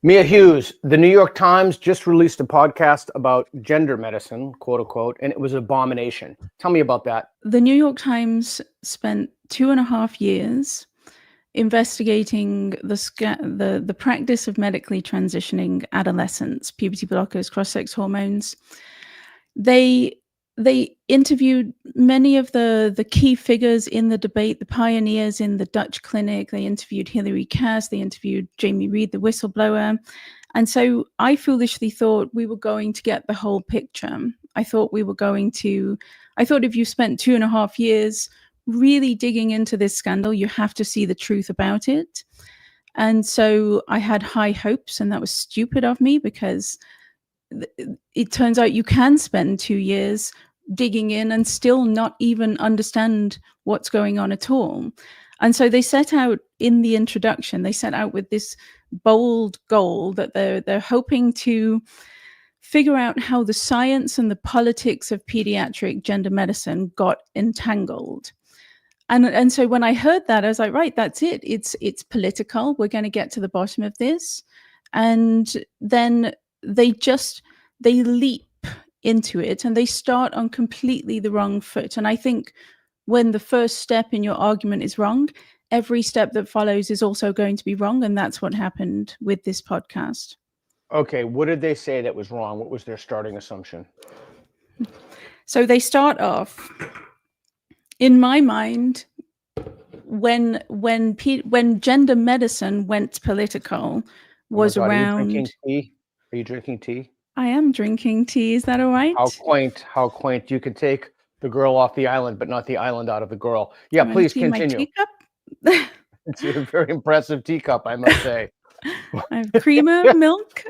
Mia Hughes, the New York Times just released a podcast about gender medicine, quote unquote, and it was an abomination. Tell me about that. The New York Times spent 2.5 years investigating the practice of medically transitioning adolescents, puberty blockers, cross-sex hormones. They interviewed many of the key figures in the debate, the pioneers in the Dutch clinic. They interviewed Hilary Cass, they interviewed Jamie Reed, the whistleblower. And so I foolishly thought we were going to get the whole picture. I thought if you spent 2.5 years really digging into this scandal, you have to see the truth about it. And so I had high hopes, and that was stupid of me, because it turns out you can spend 2 years digging in and still not even understand what's going on at all. And so they set out in the introduction, they set out with this bold goal that they're hoping to figure out how the science and the politics of pediatric gender medicine got entangled. And so when I heard that, I was like, right, that's it. It's political. We're going to get to the bottom of this. And then they leap into it, and they start on completely the wrong foot. And I think when the first step in your argument is wrong, every step that follows is also going to be wrong. And that's what happened with this podcast. Okay, what did they say that was wrong? What was their starting assumption? So they start off, in my mind, when gender medicine went political was around. Are you drinking tea? I am drinking tea. Is that all right? How quaint. You can take the girl off the island, but not the island out of the girl. Yeah, please continue. My teacup? It's a very impressive teacup, I must say. I have creamer, milk.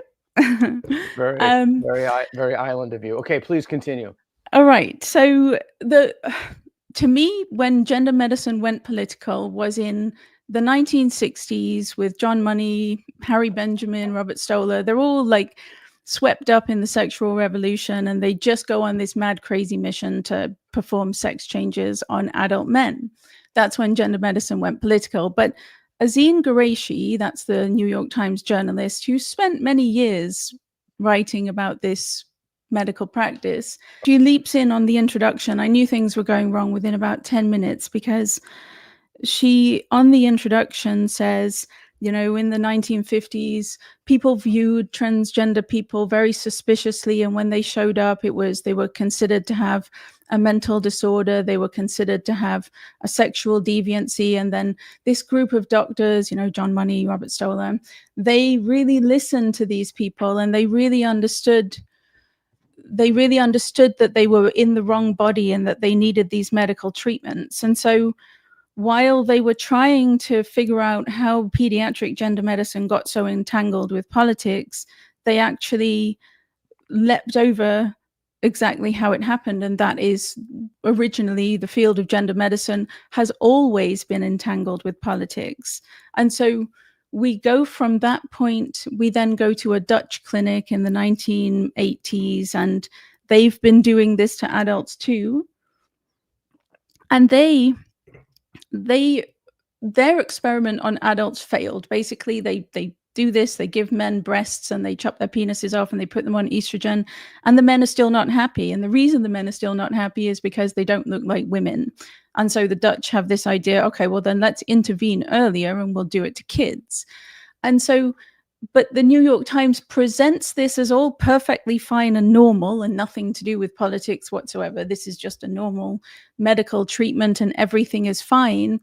Very island of you. Okay, please continue. All right. So to me, when gender medicine went political was in the 1960s with John Money, Harry Benjamin, Robert Stoller. They're all like swept up in the sexual revolution, and they just go on this mad, crazy mission to perform sex changes on adult men. That's when gender medicine went political. But Azine Qureshi, that's the New York Times journalist who spent many years writing about this medical practice, she leaps in on the introduction. I knew things were going wrong within about 10 minutes because she, on the introduction, says, in the 1950s, people viewed transgender people very suspiciously. And when they showed up, they were considered to have a mental disorder. They were considered to have a sexual deviancy. And then this group of doctors, John Money, Robert Stoller, they really listened to these people, and they really understood that they were in the wrong body and that they needed these medical treatments. And so while they were trying to figure out how pediatric gender medicine got so entangled with politics, they actually leapt over exactly how it happened. And that is, originally, the field of gender medicine has always been entangled with politics. And so we go from that point, we then go to a Dutch clinic in the 1980s, and they've been doing this to adults too. And their experiment on adults failed. Basically, they do this, they give men breasts and they chop their penises off and they put them on estrogen, and the men are still not happy. And the reason the men are still not happy is because they don't look like women. And so the Dutch have this idea, okay, well then let's intervene earlier and we'll do it to kids. And so, but the New York Times presents this as all perfectly fine and normal and nothing to do with politics whatsoever. This is just a normal medical treatment and everything is fine.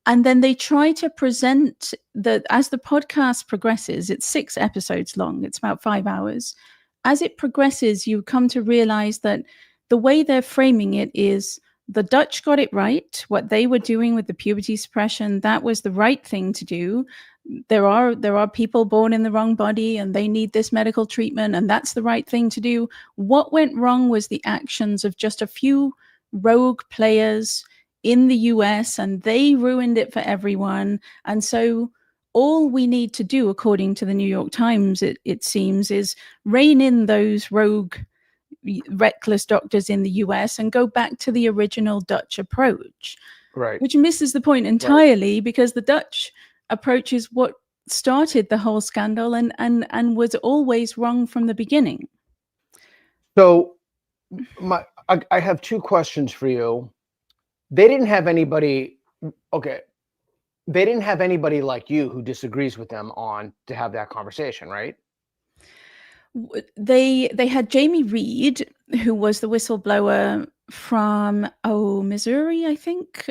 And then they try to present that as the podcast progresses, it's 6 episodes long, it's about 5 hours. As it progresses, you come to realize that the way they're framing it is the Dutch got it right. What they were doing with the puberty suppression, that was the right thing to do. There are people born in the wrong body and they need this medical treatment, and that's the right thing to do. What went wrong was the actions of just a few rogue players in the US, and they ruined it for everyone. And so all we need to do, according to the New York Times, it seems, is rein in those rogue, reckless doctors in the US and go back to the original Dutch approach, right? Which misses the point entirely, right? Because the Dutch approach is what started the whole scandal and was always wrong from the beginning. So I have two questions for you. They didn't have anybody, okay, they didn't have anybody like you who disagrees with them on to have that conversation, right? They had Jamie Reed, who was the whistleblower from Missouri, I think.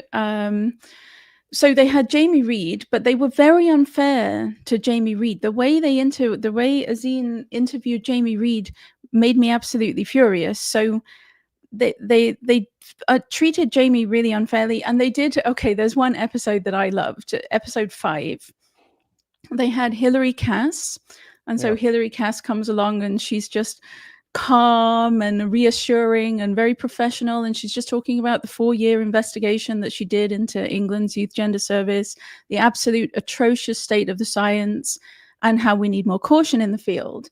So they had Jamie Reed, but they were very unfair to Jamie Reed. The way Azine interviewed Jamie Reed made me absolutely furious. So they treated Jamie really unfairly, and they did. Okay, there's one episode that I loved, episode 5. They had Hillary Cass, and so Hillary Cass comes along, and she's just calm and reassuring and very professional, and she's just talking about the 4-year investigation that she did into England's youth gender service, the absolute atrocious state of the science, and how we need more caution in the field.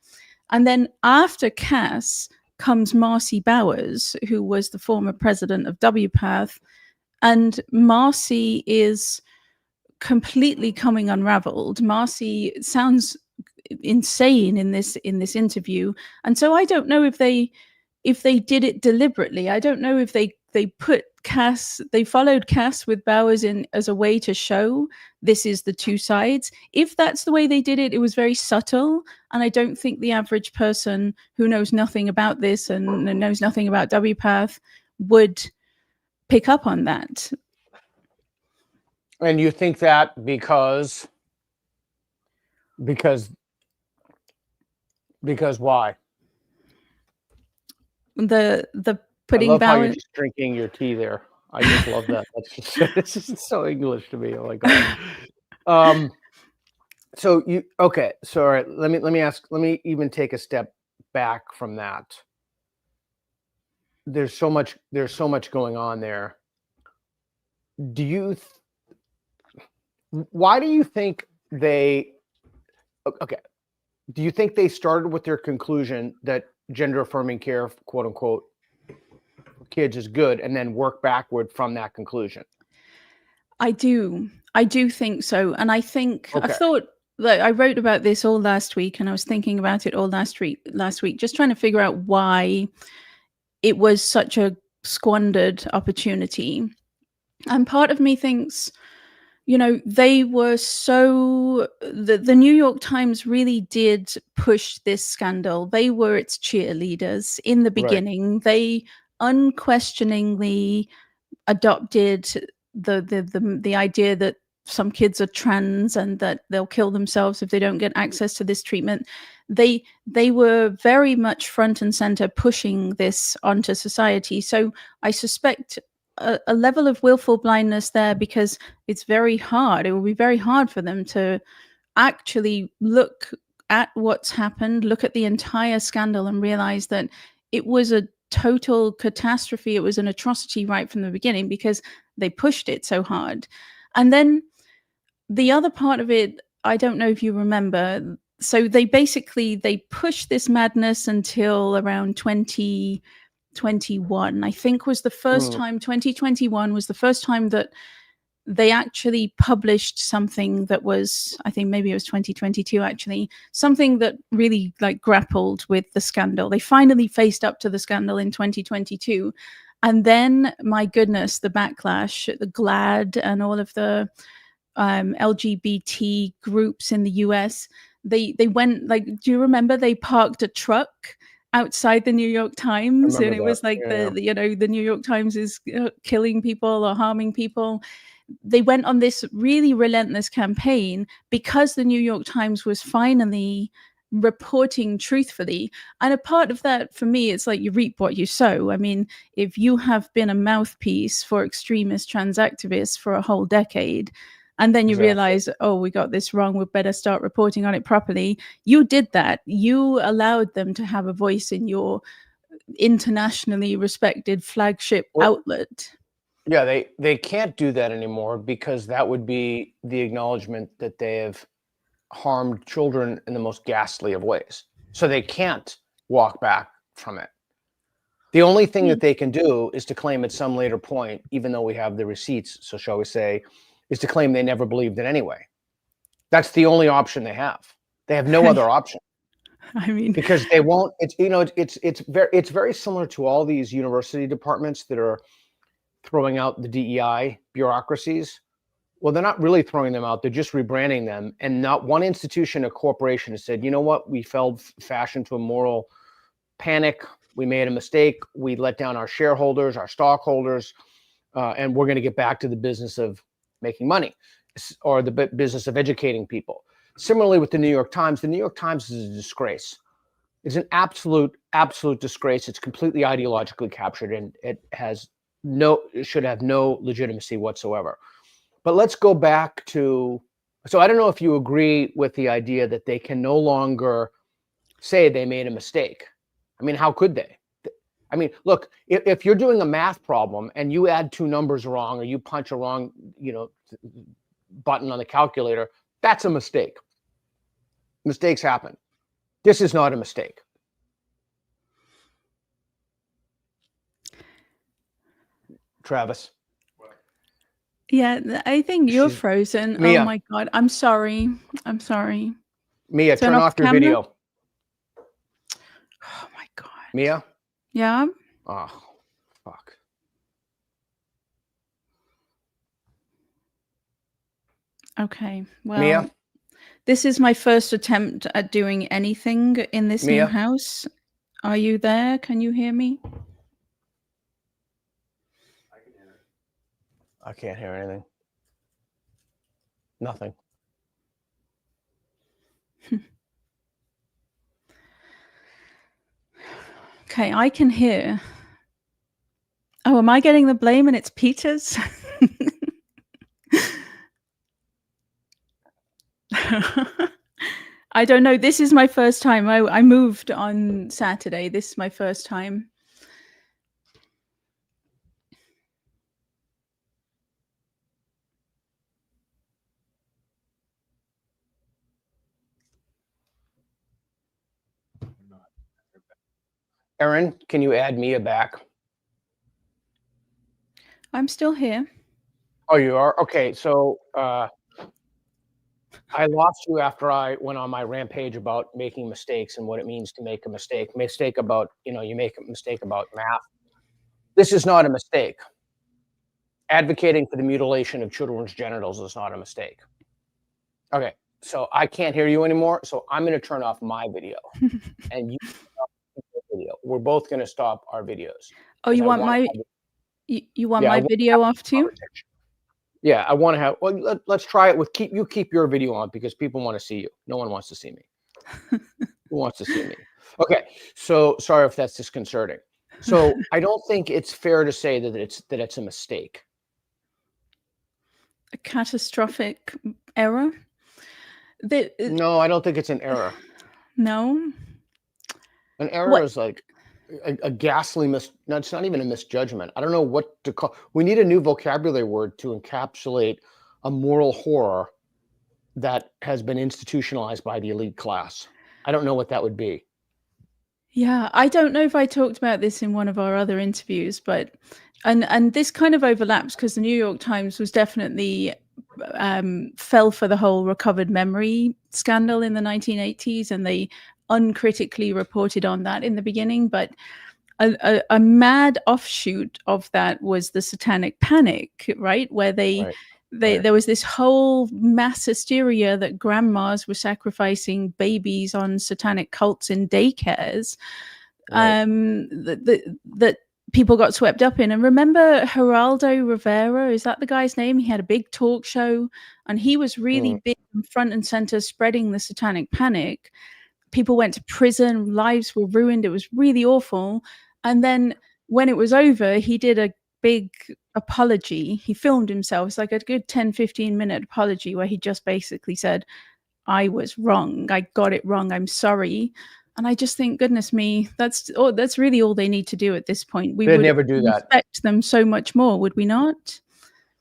And then after Cass comes Marcy Bowers, who was the former president of WPATH, and Marcy is completely coming unraveled. Marcy sounds insane in this interview, and so I don't know if they did it deliberately. I don't know if they followed Cass with Bowers in as a way to show this is the two sides. If that's the way they did it, it was very subtle, and I don't think the average person who knows nothing about this and knows nothing about WPATH would pick up on that. And you think that because why? The putting I love Bowers. how you're just drinking your tea there. I just love that. It's just so English to me. Oh my god. So all right. Let me even take a step back from that. There's so much going on there. Why do you think they? Okay. Do you think they started with their conclusion that gender affirming care, quote unquote, for kids is good, and then work backward from that conclusion? I do think so. And I think I thought that I wrote about this all last week, and I was thinking about it all last week, just trying to figure out why it was such a squandered opportunity. And part of me thinks, they were the New York Times really did push this scandal. They were its cheerleaders in the beginning. Right. They unquestioningly adopted the idea that some kids are trans and that they'll kill themselves if they don't get access to this treatment. They were very much front and center pushing this onto society. So I suspect a level of willful blindness there, because it's very hard. It will be very hard for them to actually look at what's happened, look at the entire scandal, and realize that it was a total catastrophe. It was an atrocity right from the beginning because they pushed it so hard. And then the other part of it, I don't know if you remember. So they pushed this madness until around 2021, I think, was the first time. 2021 was the first time that they actually published something that was, I think maybe it was 2022 actually, something that really grappled with the scandal. They finally faced up to the scandal in 2022. And then, my goodness, the backlash, the GLAAD and all of the LGBT groups in the US, they went, do you remember they parked a truck outside the New York Times, and it was the New York Times is killing people or harming people. They went on this really relentless campaign because the New York Times was finally reporting truthfully. And a part of that, for me, it's you reap what you sow. I mean, if you have been a mouthpiece for extremist trans activists for a whole decade, and then you realize, oh, we got this wrong, we better start reporting on it properly. You did that. You allowed them to have a voice in your internationally respected flagship outlet. Yeah, they can't do that anymore, because that would be the acknowledgement that they have harmed children in the most ghastly of ways. So they can't walk back from it. The only thing that they can do is to claim at some later point, even though we have the receipts, so shall we say, is to claim they never believed it anyway. That's the only option they have. They have no other option. I mean, because they won't. It's it's very similar to all these university departments that are throwing out the DEI bureaucracies. Well, they're not really throwing them out. They're just rebranding them. And not one institution or corporation has said, you know what, we fell fashion to a moral panic. We made a mistake. We let down our shareholders, our stockholders, and we're going to get back to the business of making money or the business of educating people. Similarly with the New York Times is a disgrace. It's an absolute disgrace. It's completely ideologically captured, and it should have no legitimacy whatsoever. But let's go back to, so I don't know if you agree with the idea that they can no longer say they made a mistake. I mean, how could they? I mean, look, if you're doing a math problem and you add two numbers wrong or you punch a wrong, button on the calculator, that's a mistake. Mistakes happen. This is not a mistake. Travis. Yeah, I think you're frozen. Mia. Oh my God. I'm sorry. Mia, turn off your video. Oh my God. Mia? Yeah? Oh, fuck. Okay. Well, Mia? This is my first attempt at doing anything in this Mia? new house. Are you there? Can you hear me? I can't hear anything. Nothing. Okay, I can hear. Oh, am I getting the blame and it's Peter's? I don't know. This is my first time. I moved on Saturday. This is my first time. Erin, can you add Mia back? I'm still here. Oh, you are? Okay, so I lost you after I went on my rampage about making mistakes and what it means to make a mistake. Mistake about, you make a mistake about math. This is not a mistake. Advocating for the mutilation of children's genitals is not a mistake. Okay, so I can't hear you anymore, so I'm going to turn off my video. And you video. We're both going to stop our videos. Oh, you want my video off too? Yeah, I want to have. Well, let's try it with keep your video on because people want to see you. No one wants to see me. Who wants to see me? Okay, so sorry if that's disconcerting. So I don't think it's fair to say that it's a mistake. A catastrophic error? No, I don't think it's an error. No. An error is like a ghastly no, it's not even a misjudgment. I don't know what to call. We need a new vocabulary word to encapsulate a moral horror that has been institutionalized by the elite class. I don't know what that would be. Yeah, I don't know if I talked about this in one of our other interviews, but and this kind of overlaps because the New York Times was definitely fell for the whole recovered memory scandal in the 1980s, and they uncritically reported on that in the beginning. But a mad offshoot of that was the Satanic Panic, right? Where there was this whole mass hysteria that grandmas were sacrificing babies on satanic cults in daycares, that people got swept up in. And remember Geraldo Rivera, is that the guy's name? He had a big talk show and he was really big and front and center spreading the Satanic Panic. People went to prison, lives were ruined. It was really awful. And then when it was over, he did a big apology. He filmed himself. It's like a good 10-15 minute apology where he just basically said, I was wrong. I got it wrong. I'm sorry. And I just think, goodness me, that's really all they need to do at this point. We would never do that. Respect them so much more, would we not?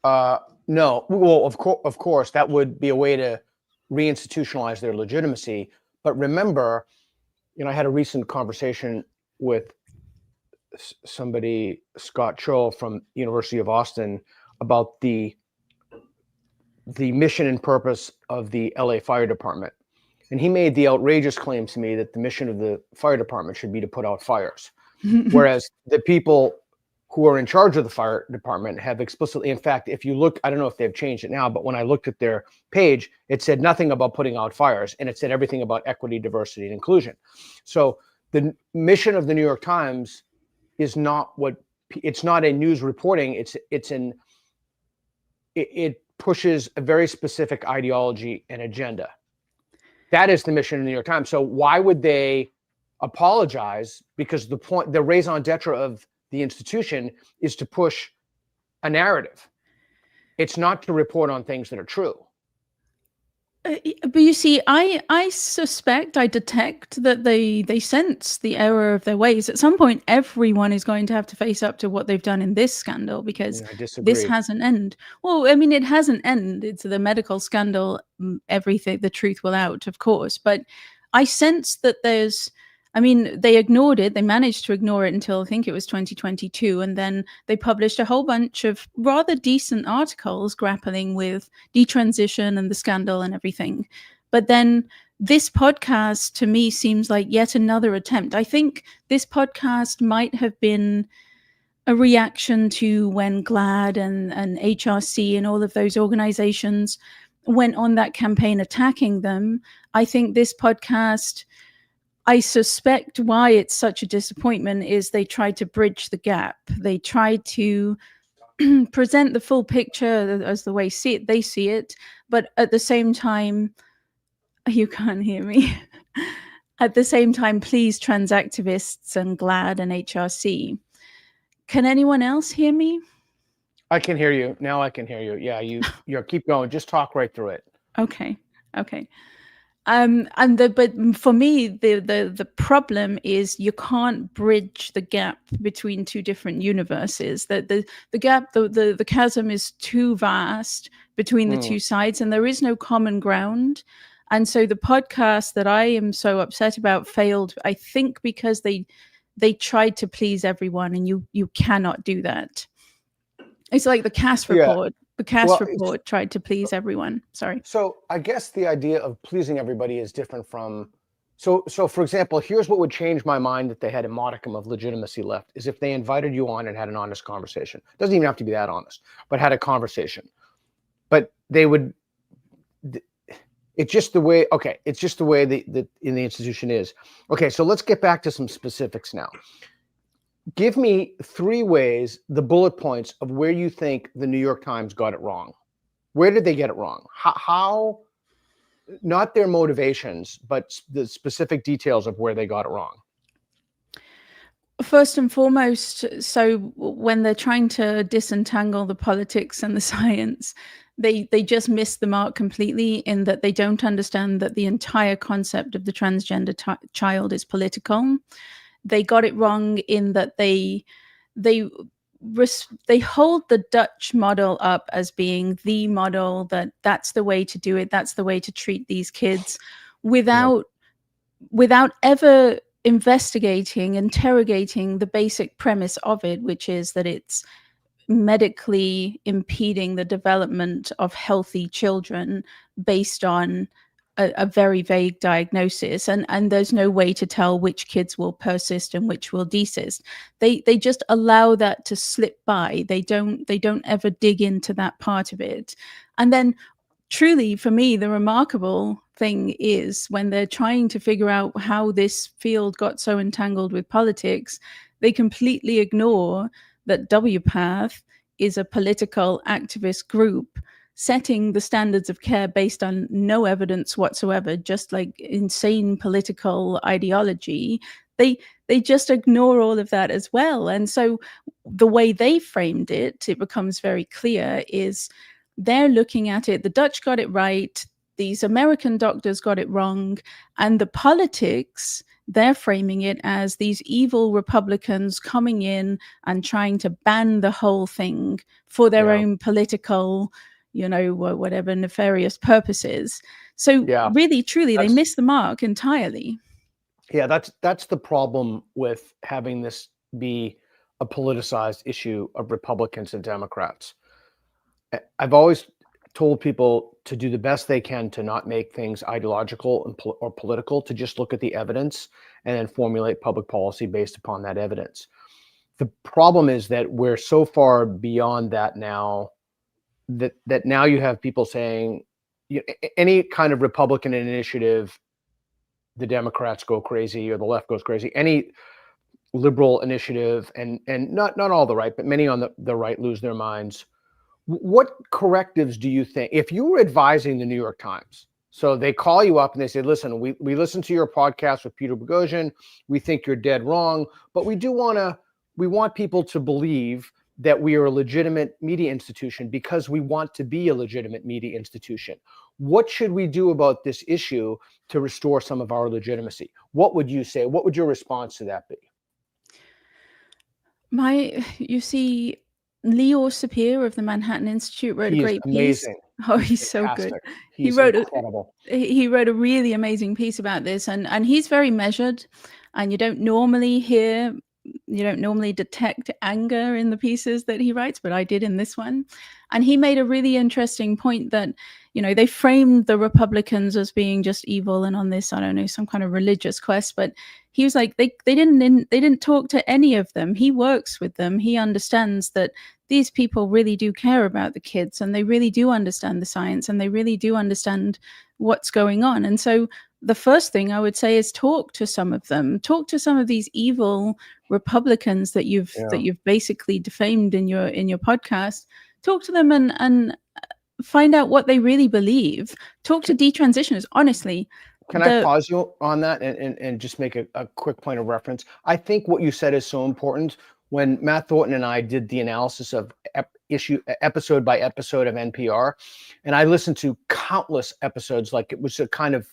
No. Well, of course, that would be a way to reinstitutionalize their legitimacy. But remember, I had a recent conversation with somebody, Scott Cho from University of Austin, about the the mission and purpose of the LA Fire Department. And he made the outrageous claim to me that the mission of the fire department should be to put out fires. Whereas the people who are in charge of the fire department have explicitly, in fact, if you look, I don't know if they've changed it now, but when I looked at their page, it said nothing about putting out fires, and it said everything about equity, diversity, and inclusion. So the mission of the New York Times is not it's not a news reporting. It pushes a very specific ideology and agenda. That is the mission of the New York Times. So why would they apologize? Because the raison d'etre of the institution is to push a narrative. It's not to report on things that are true. But you see, I suspect, I detect that they sense the error of their ways. At some point, everyone is going to have to face up to what they've done in this scandal, because this hasn't ended. Well, I mean, it hasn't ended. It's the medical scandal. Everything, the truth will out, of course. But I sense that they ignored it. They managed to ignore it until I think it was 2022. And then they published a whole bunch of rather decent articles grappling with detransition and the scandal and everything. But then this podcast to me seems like yet another attempt. I think this podcast might have been a reaction to when GLAAD and HRC and all of those organizations went on that campaign attacking them. I think this podcast, I suspect why it's such a disappointment is they tried to bridge the gap. They tried to present the full picture as the way they see it, but at the same time, you can't hear me. At the same time, please, trans activists and GLAAD and HRC. Can anyone else hear me? I can hear you. Now I can hear you. Yeah, you keep going. Just talk right through it. Okay. But for me, the problem is you can't bridge the gap between two different universes. The gap, the chasm is too vast between the two sides, and there is no common ground. And so the podcast that I am so upset about failed, I think, because they tried to please everyone, and you cannot do that. It's like the CAS report. Yeah. The CAS report tried to please everyone. Sorry. So I guess the idea of pleasing everybody is different from. So for example, here's what would change my mind that they had a modicum of legitimacy left is if they invited you on and had an honest conversation. Doesn't even have to be that honest, but had a conversation. But they would. It's just the way. Okay, it's just the way that in the institution is. Okay, so let's get back to some specifics now. Give me 3 ways, the bullet points of where you think the New York Times got it wrong. Where did they get it wrong? How not their motivations, but the specific details of where they got it wrong. First and foremost, so when they're trying to disentangle the politics and the science, they just miss the mark completely in that they don't understand that the entire concept of the transgender child is political. They got it wrong in that they hold the Dutch model up as being the model, that's the way to do it, that's the way to treat these kids, without ever interrogating the basic premise of it, which is that it's medically impeding the development of healthy children based on a very vague diagnosis, and there's no way to tell which kids will persist and which will desist. They just allow that to slip by. They don't ever dig into that part of it. And then truly, for me, the remarkable thing is when they're trying to figure out how this field got so entangled with politics, they completely ignore that WPATH is a political activist group setting the standards of care based on no evidence whatsoever, just like insane political ideology. They just ignore all of that as well. And so the way they framed it, it becomes very clear, is they're looking at it, the Dutch got it right, these American doctors got it wrong, and the politics, they're framing it as these evil Republicans coming in and trying to ban the whole thing for their own political, whatever nefarious purposes. So really, truly, they miss the mark entirely. Yeah, that's the problem with having this be a politicized issue of Republicans and Democrats. I've always told people to do the best they can to not make things ideological and or political, to just look at the evidence and then formulate public policy based upon that evidence. The problem is that we're so far beyond that now, that now you have people saying, any kind of Republican initiative, the Democrats go crazy or the left goes crazy. Any liberal initiative, and not all the right, but many on the right lose their minds. What correctives do you think, if you were advising the New York Times, so they call you up and they say, listen, we listened to your podcast with Peter Boghossian, we think you're dead wrong, but we want people to believe that we are a legitimate media institution because we want to be a legitimate media institution. What should we do about this issue to restore some of our legitimacy? What would you say? What would your response to that be? You see, Leor Sapir of the Manhattan Institute wrote a great piece. Oh, he's so good. He's incredible. He wrote a really amazing piece about this, and he's very measured, and you don't normally detect anger in the pieces that he writes, but I did in this one. And he made a really interesting point that, they framed the Republicans as being just evil and on this, I don't know, some kind of religious quest. But he was like, they didn't talk to any of them. He works with them. He understands that these people really do care about the kids, and they really do understand the science, and they really do understand what's going on. And so the first thing I would say is talk to some of them. Talk to some of these evil Republicans that you've basically defamed in your podcast. Talk to them and find out what they really believe. Talk to detransitioners. Honestly, can I pause you on that and just make a quick point of reference? I think what you said is so important. When Matt Thornton and I did the analysis of episode by episode of NPR, and I listened to countless episodes, like it was a kind of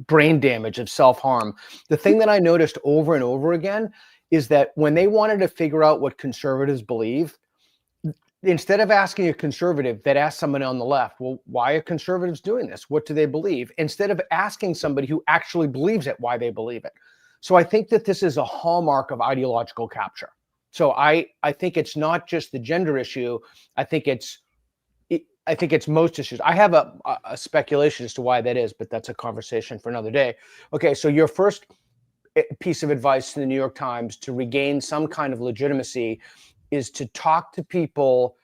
brain damage of self-harm. The thing that I noticed over and over again is that when they wanted to figure out what conservatives believe, instead of asking a conservative, that asked someone on the left, well, why are conservatives doing this? What do they believe? Instead of asking somebody who actually believes it, why they believe it. So I think that this is a hallmark of ideological capture. So I think it's not just the gender issue. I think it's most issues. I have a speculation as to why that is, but that's a conversation for another day. Okay, so your first piece of advice to the New York Times to regain some kind of legitimacy is to talk to people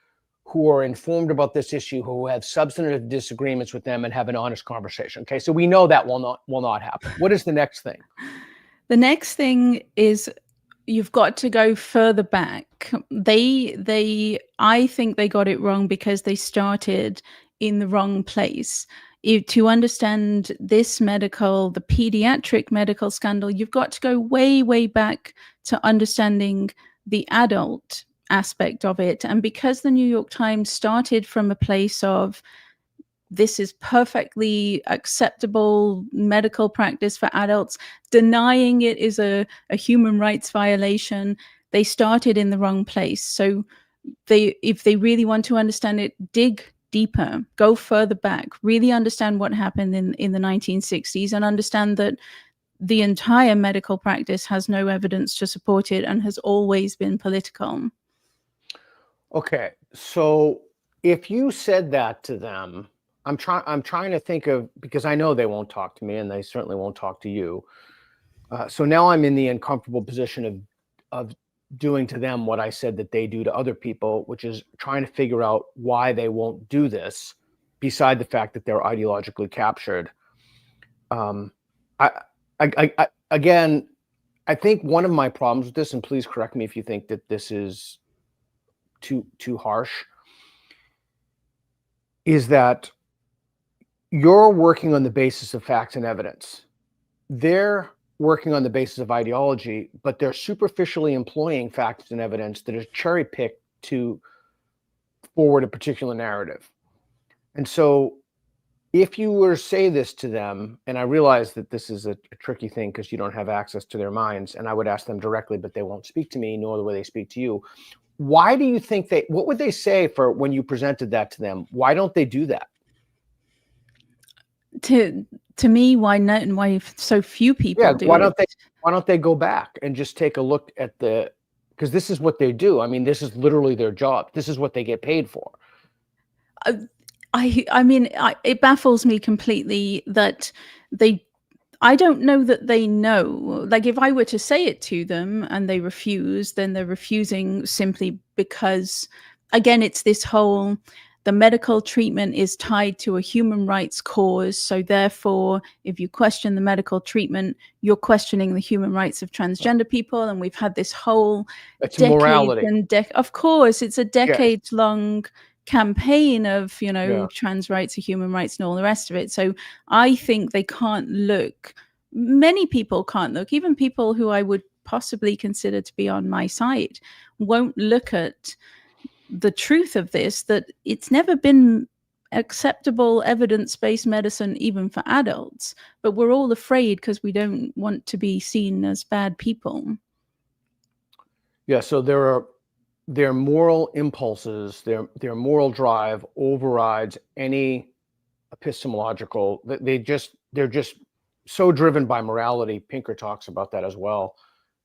who are informed about this issue, who have substantive disagreements with them, and have an honest conversation. Okay, so we know that will not happen. What is the next thing? The next thing is you've got to go further back. I think they got it wrong because they started in the wrong place. To understand the pediatric medical scandal, you've got to go way, way back to understanding the adult aspect of it. And because the New York Times started from a place of this is perfectly acceptable medical practice for adults, denying it is a human rights violation, they started in the wrong place. So if they really want to understand it, dig deeper, go further back, really understand what happened in the 1960s, and understand that the entire medical practice has no evidence to support it and has always been political. Okay, so if you said that to them, I'm trying to think of, because I know they won't talk to me, and they certainly won't talk to you. So now I'm in the uncomfortable position of doing to them what I said that they do to other people, which is trying to figure out why they won't do this, beside the fact that they're ideologically captured. Again, I think one of my problems with this, and please correct me if you think that this is too harsh, is that you're working on the basis of facts and evidence. They're working on the basis of ideology, but they're superficially employing facts and evidence that is cherry-picked to forward a particular narrative. And so if you were to say this to them, and I realize that this is a tricky thing because you don't have access to their minds, and I would ask them directly, but they won't speak to me, nor the way they speak to you. Why do you think what would they say for when you presented that to them? Why don't they do that? To me, why not, and why so few people do why don't they go back and just take a look at because this is what they do. I mean, this is literally their job. This is what they get paid for. I mean, it baffles me completely that I don't know that they know. Like, if I were to say it to them and they refuse, then they're refusing simply because, again, it's this whole, the medical treatment is tied to a human rights cause. So therefore, if you question the medical treatment, you're questioning the human rights of transgender people. And we've had this whole It's decades morality. and of course, it's a Yes. decades long campaign of, Yeah. trans rights or human rights and all the rest of it. So I think they can't look, many people can't look, even people who I would possibly consider to be on my side won't look at the truth of this, that it's never been acceptable evidence-based medicine even for adults, but we're all afraid because we don't want to be seen as bad people. Yeah, so their moral impulses, their moral drive overrides any epistemological. They're just so driven by morality. Pinker talks about that as well.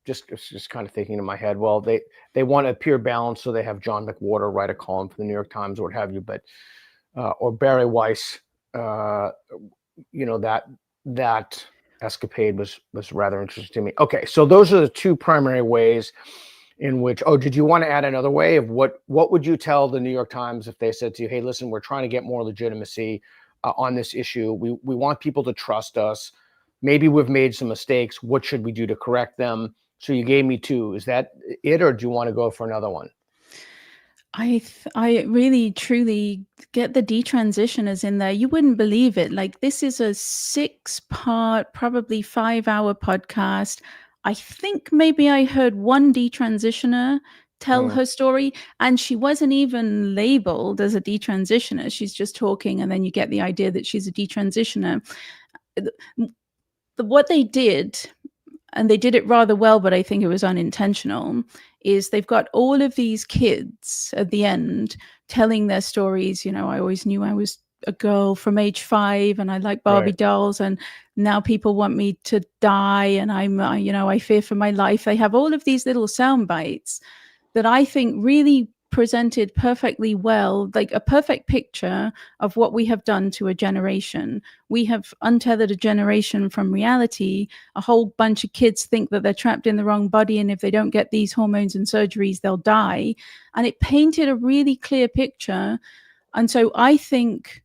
Just kind of thinking in my head, well, they want to appear balanced, so they have John McWhorter write a column for the New York Times or what have you, but or Barry Weiss, that escapade was rather interesting to me. Okay, so those are the two primary ways in which. Oh, did you want to add another way of what would you tell the New York Times if they said to you, hey, listen, we're trying to get more legitimacy on this issue. We want people to trust us. Maybe we've made some mistakes. What should we do to correct them? So you gave me two. Is that it, or do you want to go for another one? I really truly get the detransitioners in there. You wouldn't believe it. Like, this is a 6-part, probably 5-hour podcast. I think maybe I heard one detransitioner tell her story, and she wasn't even labeled as a detransitioner. She's just talking, and then you get the idea that she's a detransitioner. What they did, and they did it rather well, but I think it was unintentional, is they've got all of these kids at the end telling their stories. I always knew I was a girl from age 5 and I like Barbie dolls, and now people want me to die, and I fear for my life. They have all of these little sound bites that I think really presented perfectly well, like a perfect picture of what we have done to a generation. We have untethered a generation from reality. A whole bunch of kids think that they're trapped in the wrong body, and if they don't get these hormones and surgeries, they'll die. And it painted a really clear picture. And so I think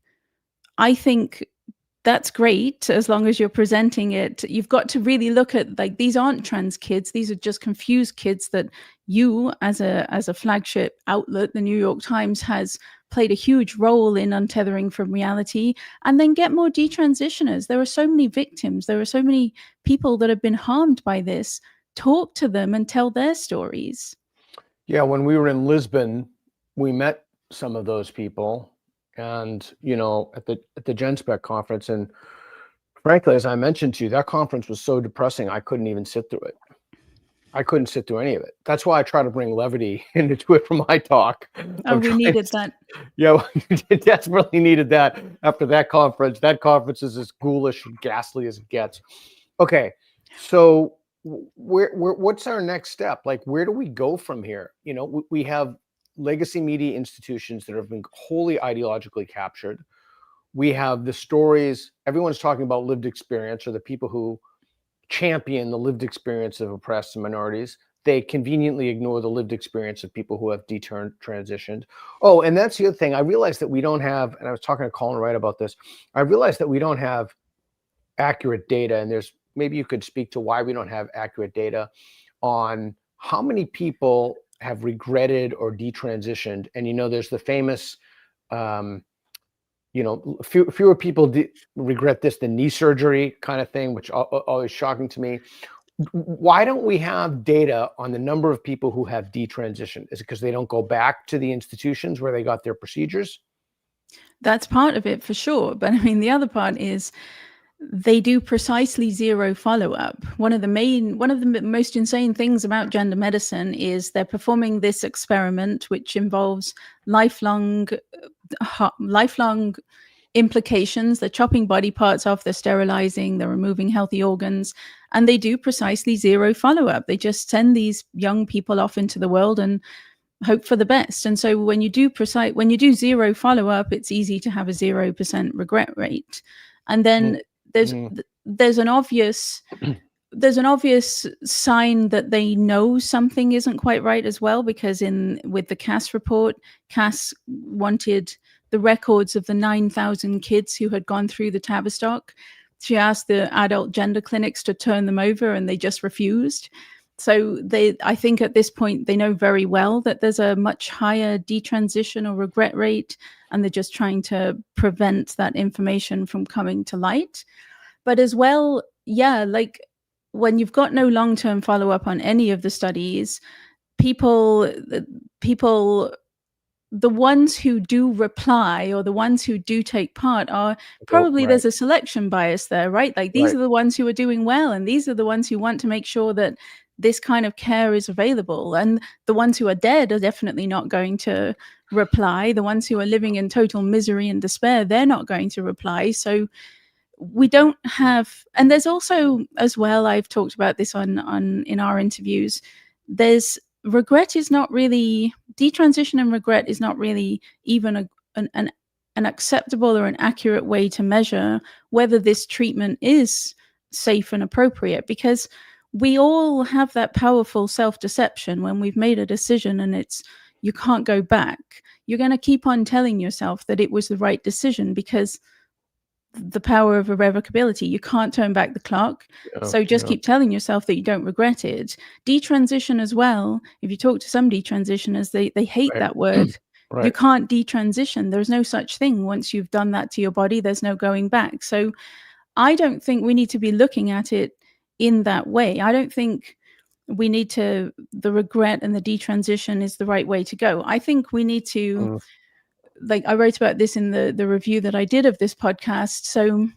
that's great as long as you're presenting it. You've got to really look at, like, these aren't trans kids. These are just confused kids that you, as a flagship outlet, the New York Times, has played a huge role in untethering from reality. And then get more detransitioners. There are so many victims. There are so many people that have been harmed by this. Talk to them and tell their stories. Yeah, when we were in Lisbon, we met some of those people, and at the GenSpec conference, and frankly, as I mentioned to you, that conference was so depressing, I couldn't even sit through it. I couldn't sit through any of it. That's why I try to bring levity into it for my talk. Oh, we needed that. Yeah, we desperately needed that after that conference. That conference is as ghoulish and ghastly as it gets. Okay, so what's our next step? Like, where do we go from here? We have legacy media institutions that have been wholly ideologically captured. We have the stories, everyone's talking about lived experience, or the people who champion the lived experience of oppressed minorities. They conveniently ignore the lived experience of people who have detransitioned. Oh, and that's the other thing. I realized that we don't have, and I was talking to Colin Wright about this, I realized that we don't have accurate data, and maybe you could speak to why we don't have accurate data on how many people have regretted or detransitioned. And there's the famous fewer people regret this than knee surgery kind of thing, which always shocking to me. Why don't we have data on the number of people who have detransitioned? Is it because they don't go back to the institutions where they got their procedures? That's part of it for sure. But I mean, the other part is they do precisely zero follow-up. One of the most insane things about gender medicine is they're performing this experiment, which involves lifelong implications. They're chopping body parts off, they're sterilizing, they're removing healthy organs, and they do precisely zero follow-up. They just send these young people off into the world, and hope for the best. And so when you do zero follow-up, it's easy to have a 0% regret rate. And then there's an obvious sign that they know something isn't quite right as well, because with the Cass report, Cass wanted the records of the 9,000 kids who had gone through the Tavistock. She asked the adult gender clinics to turn them over, and they just refused. So I think at this point, they know very well that there's a much higher detransition or regret rate, and they're just trying to prevent that information from coming to light. But as well, like when you've got no long-term follow-up on any of the studies, people, the ones who do reply or the ones who do take part are probably, there's a selection bias there, right? Like these are the ones who are doing well, and these are the ones who want to make sure that this kind of care is available. And the ones who are dead are definitely not going to reply. The ones who are living in total misery and despair, they're not going to reply. So we don't have, and there's also as well, I've talked about this in our interviews, there's regret is not really, detransition and regret is not really even an acceptable or an accurate way to measure whether this treatment is safe and appropriate, because we all have that powerful self-deception when we've made a decision and you can't go back. You're going to keep on telling yourself that it was the right decision because the power of irrevocability, you can't turn back the clock. So just keep telling yourself that you don't regret it. Detransition as well, if you talk to some detransitioners, they hate that word. You can't detransition. There's no such thing. Once you've done that to your body, there's no going back. So I don't think we need to be looking at it in that way. I don't think we need to, the regret and the detransition is the right way to go. I think we need to, like I wrote about this in the review that I did of this podcast. So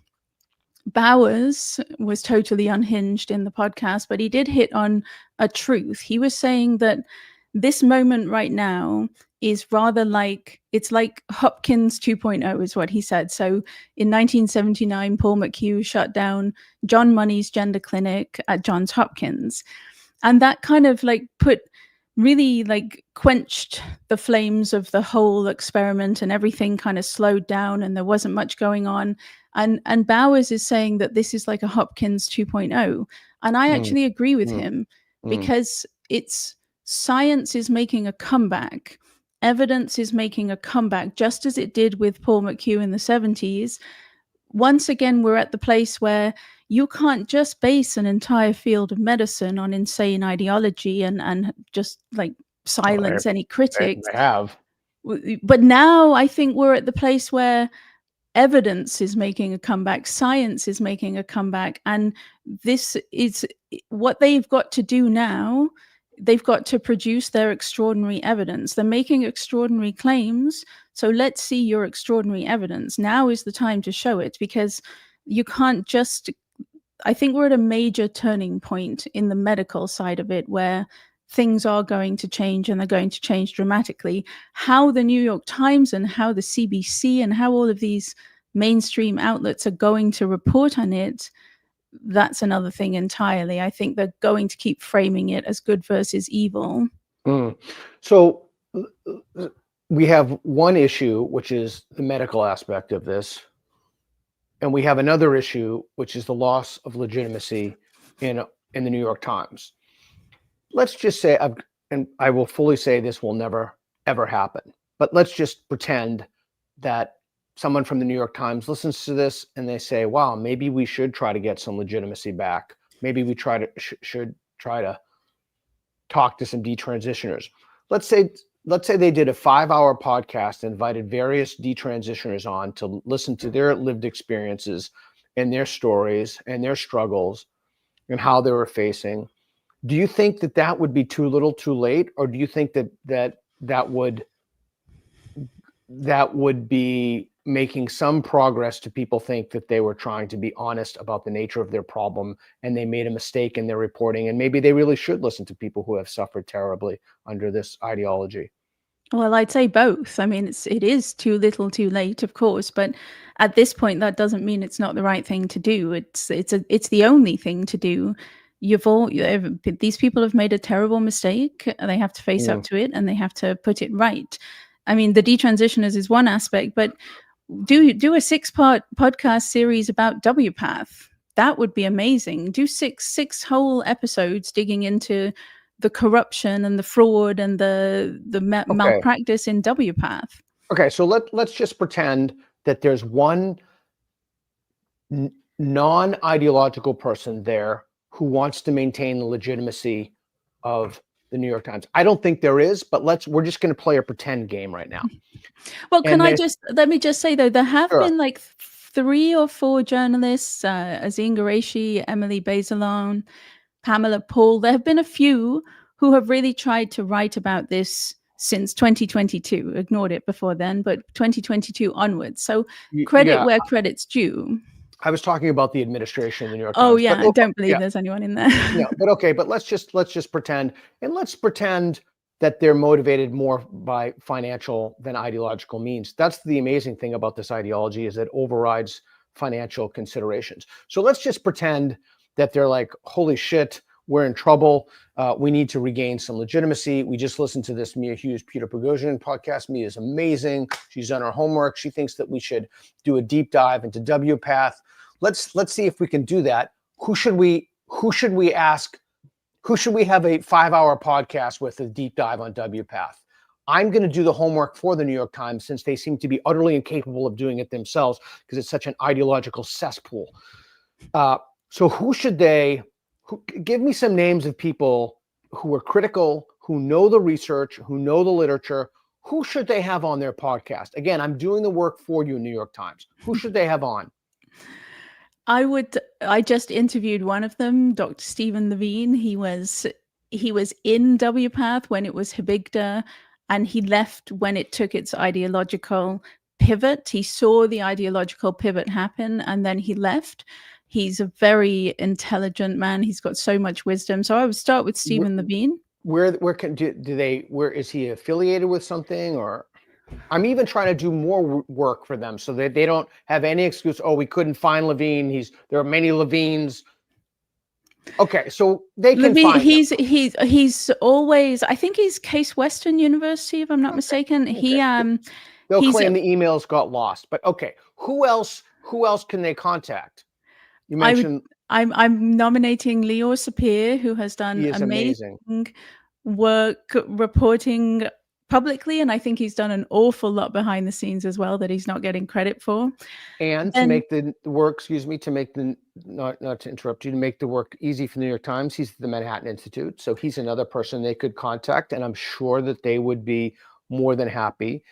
Bowers was totally unhinged in the podcast, but he did hit on a truth. He was saying that this moment right now is rather like, it's like Hopkins 2.0 is what he said. So in 1979, Paul McHugh shut down John Money's gender clinic at Johns Hopkins. And that kind of like really like quenched the flames of the whole experiment, and everything kind of slowed down and there wasn't much going on. And Bowers is saying that this is like a Hopkins 2.0. And I actually agree with him, because it's science is making a comeback. Evidence is making a comeback, just as it did with Paul McHugh in the 70s. Once again, we're at the place where you can't just base an entire field of medicine on insane ideology and just like silence any critics. But now I think we're at the place where evidence is making a comeback, science is making a comeback, and this is what they've got to do now. They've got to produce their extraordinary evidence. They're making extraordinary claims, so let's see your extraordinary evidence. Now is the time to show it, because you can't just, I think we're at a major turning point in the medical side of it where things are going to change, and they're going to change dramatically. How the New York Times and how the CBC and how all of these mainstream outlets are going to report on it, that's another thing entirely. I think they're going to keep framing it as good versus evil. So we have one issue, which is the medical aspect of this. And we have another issue, which is the loss of legitimacy in the New York Times. Let's just say, and I will fully say this will never, ever happen, but let's just pretend that someone from the New York Times listens to this and they say, wow, maybe we should try to get some legitimacy back. Maybe we should try to talk to some detransitioners. Let's say they did a 5-hour podcast, invited various detransitioners on to listen to their lived experiences and their stories and their struggles and how they were facing. Do you think that would be too little too late? Or do you think that would be making some progress to people think that they were trying to be honest about the nature of their problem and they made a mistake in their reporting, and maybe they really should listen to people who have suffered terribly under this ideology? Well, I'd say both. I mean, it is too little too late, of course, but at this point that doesn't mean it's not the right thing to do. It's the only thing to do. these people have made a terrible mistake. They have to face up to it and they have to put it right. I mean, the detransitioners is one aspect, but do a 6-part podcast series about WPATH. That would be amazing. Do six whole episodes digging into the corruption and the fraud and the malpractice in WPATH. Okay, so let's just pretend that there's one non-ideological person there who wants to maintain the legitimacy of the New York Times. I don't think there is, but we're just going to play a pretend game right now. Well, let me just say though, there have been like 3 or 4 journalists, Azine Qureshi, Emily Bazelon, Pamela Paul. There have been a few who have really tried to write about this since 2022. Ignored it before then, but 2022 onwards. So credit where credit's due. I was talking about the administration of the New York Times. Oh yeah, I don't believe there's anyone in there. Yeah, but okay, but let's just pretend, and let's pretend that they're motivated more by financial than ideological means. That's the amazing thing about this ideology, is it overrides financial considerations. So let's just pretend that they're like, holy shit, we're in trouble. We need to regain some legitimacy. We just listened to this Mia Hughes, Peter Boghossian podcast. Mia is amazing. She's done her homework. She thinks that we should do a deep dive into WPATH. Let's see if we can do that. Who should we ask? Who should we have a 5-hour podcast with, a deep dive on WPATH? I'm going to do the homework for the New York Times, since they seem to be utterly incapable of doing it themselves, because it's such an ideological cesspool. So who should give me some names of people who are critical, who know the research, who know the literature. Who should they have on their podcast? Again, I'm doing the work for you, New York Times. Who should they have on? I just interviewed one of them, Dr. Stephen Levine. He was in WPATH when it was Habigda, and he left when it took its ideological pivot. He saw the ideological pivot happen, and then he left. He's a very intelligent man. He's got so much wisdom. So I would start with Stephen Levine. Where is he affiliated with something? Or I'm even trying to do more work for them so that they don't have any excuse. Oh, we couldn't find Levine. There are many Levines. Okay, so they can find him. He's always, I think he's Case Western University, if I'm not mistaken. Okay. They'll claim the emails got lost. But okay, who else can they contact? You mentioned I'm nominating Leor Sapir, who has done amazing work reporting publicly, and I think he's done an awful lot behind the scenes as well that he's not getting credit for. And to make the work, not to interrupt you, to make the work easy for the New York Times, he's at the Manhattan Institute. So he's another person they could contact, and I'm sure that they would be more than happy.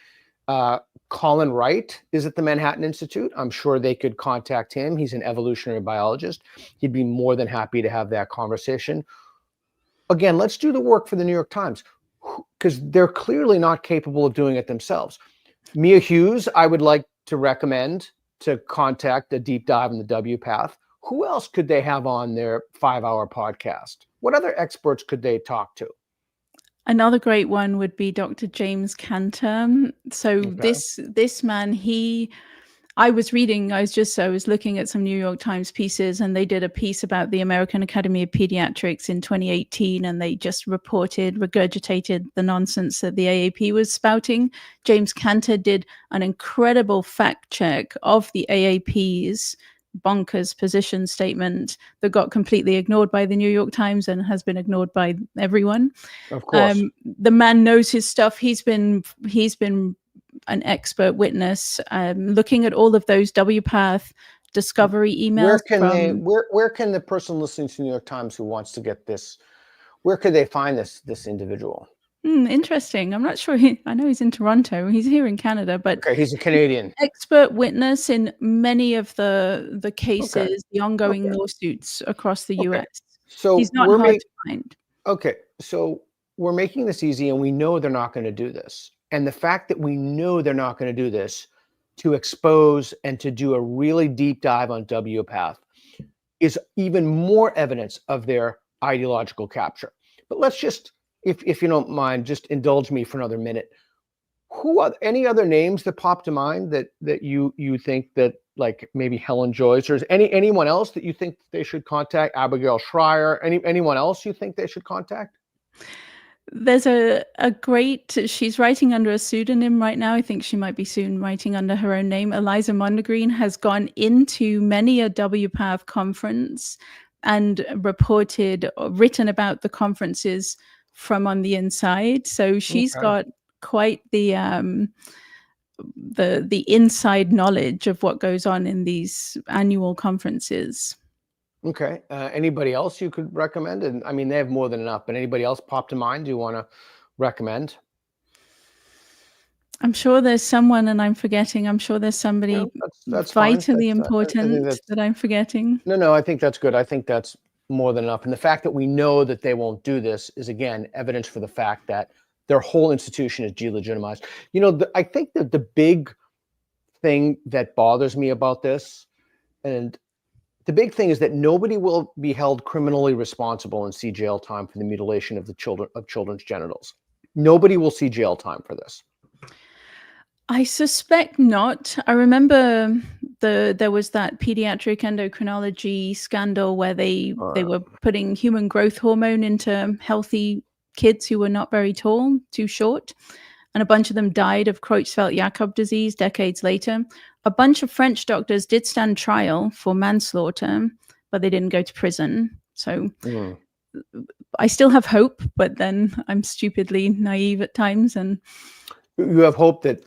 Colin Wright is at the Manhattan Institute. I'm sure they could contact him. He's an evolutionary biologist. He'd be more than happy to have that conversation. Again, let's do the work for the New York Times, because they're clearly not capable of doing it themselves. Mia Hughes, I would like to recommend to contact a deep dive in the WPATH. Who else could they have on their 5-hour podcast? What other experts could they talk to? Another great one would be Dr. James Cantor. So this man, I was looking at some New York Times pieces, and they did a piece about the American Academy of Pediatrics in 2018, and they just regurgitated the nonsense that the AAP was spouting. James Cantor did an incredible fact check of the AAP's bonkers position statement that got completely ignored by the New York Times and has been ignored by everyone. Of course. The man knows his stuff. He's been an expert witness, looking at all of those WPATH discovery emails. Where can the person listening to the New York Times who wants to get this, where could they find this individual? Interesting. I'm not sure. I know he's in Toronto. He's here in Canada, but okay, he's a Canadian. Expert witness in many of the cases, the ongoing lawsuits across the US. So he's not hard to find. Okay, so we're making this easy, and we know they're not going to do this. And the fact that we know they're not going to do this, to expose and to do a really deep dive on WPATH, is even more evidence of their ideological capture. But let's just, if you don't mind, just indulge me for another minute. Any other names that pop to mind that you think that like maybe Helen Joyce, or is anyone else that you think they should contact? Abigail Schreier, anyone else you think they should contact? There's a great, she's writing under a pseudonym right now. I think she might be soon writing under her own name. Eliza Mondegreen has gone into many a WPATH conference and reported or written about the conferences from on the inside. So she's got quite the inside knowledge of what goes on in these annual conferences. Okay. Anybody else you could recommend? And I mean, they have more than enough, but anybody else pop to mind you want to recommend? I'm sure there's someone and I'm forgetting. I'm sure there's somebody that's vitally fine. important that I'm forgetting. No, I think that's good. I think that's more than enough. And the fact that we know that they won't do this is, again, evidence for the fact that their whole institution is delegitimized. You know, I think that the big thing that bothers me about this, and the big thing, is that nobody will be held criminally responsible and see jail time for the mutilation of children's genitals. Nobody will see jail time for this. I suspect not. I remember there was that pediatric endocrinology scandal where they were putting human growth hormone into healthy kids who were not very tall, too short, and a bunch of them died of Creutzfeldt-Jakob disease decades later. A bunch of French doctors did stand trial for manslaughter, but they didn't go to prison. So I still have hope, but then I'm stupidly naive at times. And you have hope that,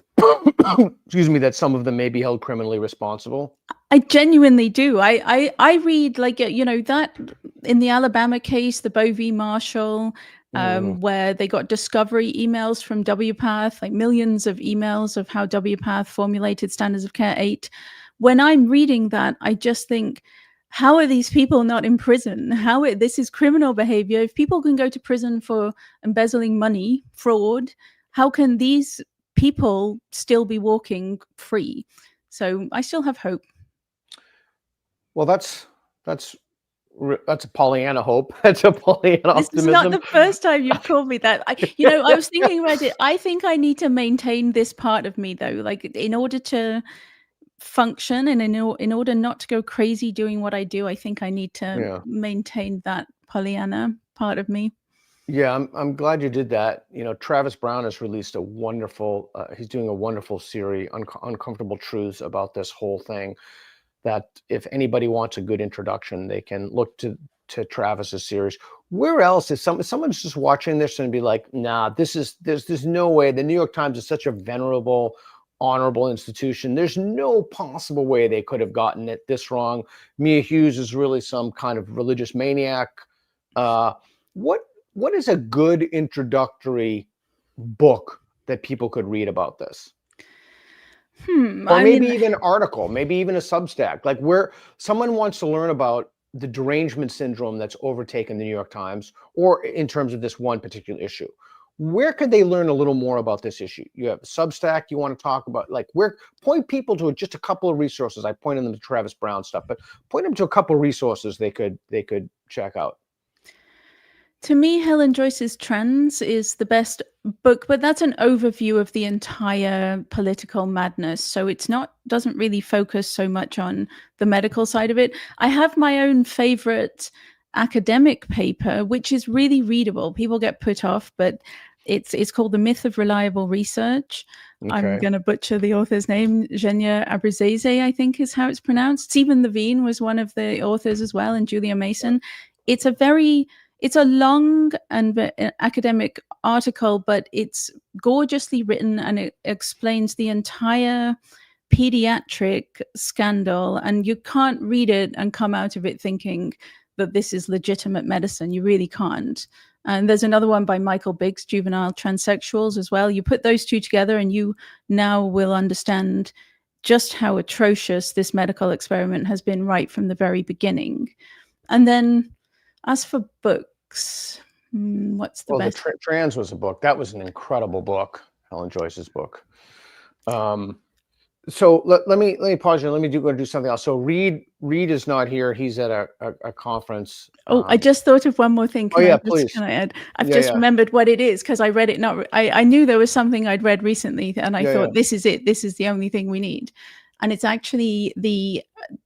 excuse me, that some of them may be held criminally responsible? I genuinely do. I read, like, you know, that in the Alabama case, the Bo v. Marshall, where they got discovery emails from WPATH, like millions of emails of how WPATH formulated Standards of Care 8. When I'm reading that, I just think, how are these people not in prison? This is criminal behavior. If people can go to prison for embezzling money, fraud, how can these people still be walking free? So I still have hope. Well, that's a Pollyanna hope. That's a Pollyanna optimism. This is not the first time you've called me that. I was thinking about it. I think I need to maintain this part of me, though, like, in order to function and in order not to go crazy doing what I do, I think I need to maintain that Pollyanna part of me. Yeah, I'm glad you did that. You know, Travis Brown has released a wonderful, he's doing a wonderful series, Uncomfortable Truths, about this whole thing, that if anybody wants a good introduction, they can look to Travis's series. Where else is someone's just watching this and be like, nah, there's no way. The New York Times is such a venerable, honorable institution. There's no possible way they could have gotten it this wrong. Mia Hughes is really some kind of religious maniac. What is a good introductory book that people could read about this? Or maybe even an article, maybe even a Substack, like where someone wants to learn about the derangement syndrome that's overtaken the New York Times, or in terms of this one particular issue. Where could they learn a little more about this issue? You have Substack you want to talk about, like, where, point people to just a couple of resources. I pointed them to Travis Brown stuff, but point them to a couple of resources they could check out. To me, Helen Joyce's Trends is the best book, but that's an overview of the entire political madness. So it's doesn't really focus so much on the medical side of it. I have my own favorite academic paper, which is really readable. People get put off, but it's called The Myth of Reliable Research. Okay. I'm going to butcher the author's name. Genia Abruzzese, I think is how it's pronounced. Stephen Levine was one of the authors as well, and Julia Mason. It's a long and academic article, but it's gorgeously written, and it explains the entire pediatric scandal. And you can't read it and come out of it thinking that this is legitimate medicine. You really can't. And there's another one by Michael Biggs, Juvenile Transsexuals, as well. You put those two together and you now will understand just how atrocious this medical experiment has been right from the very beginning. And then, as for books, what's the best? The Trans was a book. That was an incredible book, Helen Joyce's book. So let me pause you. Let me go do something else. So Reed is not here. He's at a conference. Oh, I just thought of one more thing. Please. Can I add? I've just remembered what it is because I read it. I knew there was something I'd read recently, and I thought this is it. This is the only thing we need. and it's actually the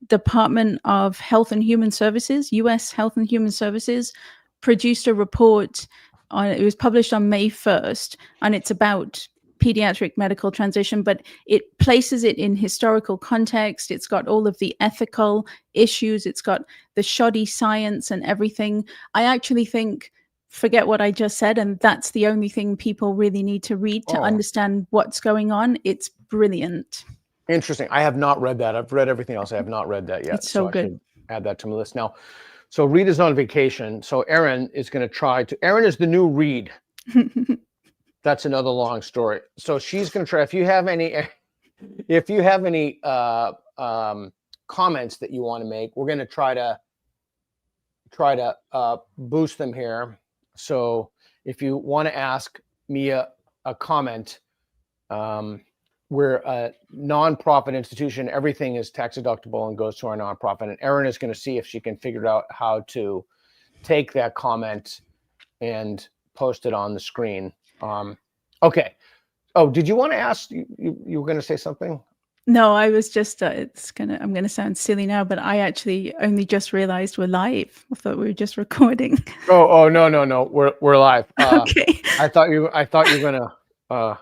Department of Health and Human Services, US Health and Human Services, produced a report. It was published on May 1st, and it's about pediatric medical transition, but it places it in historical context. It's got all of the ethical issues. It's got the shoddy science and everything. I actually think, forget what I just said, and that's the only thing people really need to read to understand what's going on. It's brilliant. Interesting. I have not read that. I've read everything else. I have not read that yet. It's so good. I should add that to my list now. So Reed is on vacation. So Erin is going to try to, Erin is the new Reed. That's another long story. So she's going to try, if you have any comments that you want to make, we're going to try to boost them here. So if you want to ask me a comment, we're a nonprofit institution. Everything is tax deductible and goes to our nonprofit. And Erin is going to see if she can figure out how to take that comment and post it on the screen. Okay. Oh, did you want to ask? You were going to say something? No, I was just, I'm going to sound silly now, but I actually only just realized we're live. I thought we were just recording. Oh, no. We're live. Okay. I thought you were going to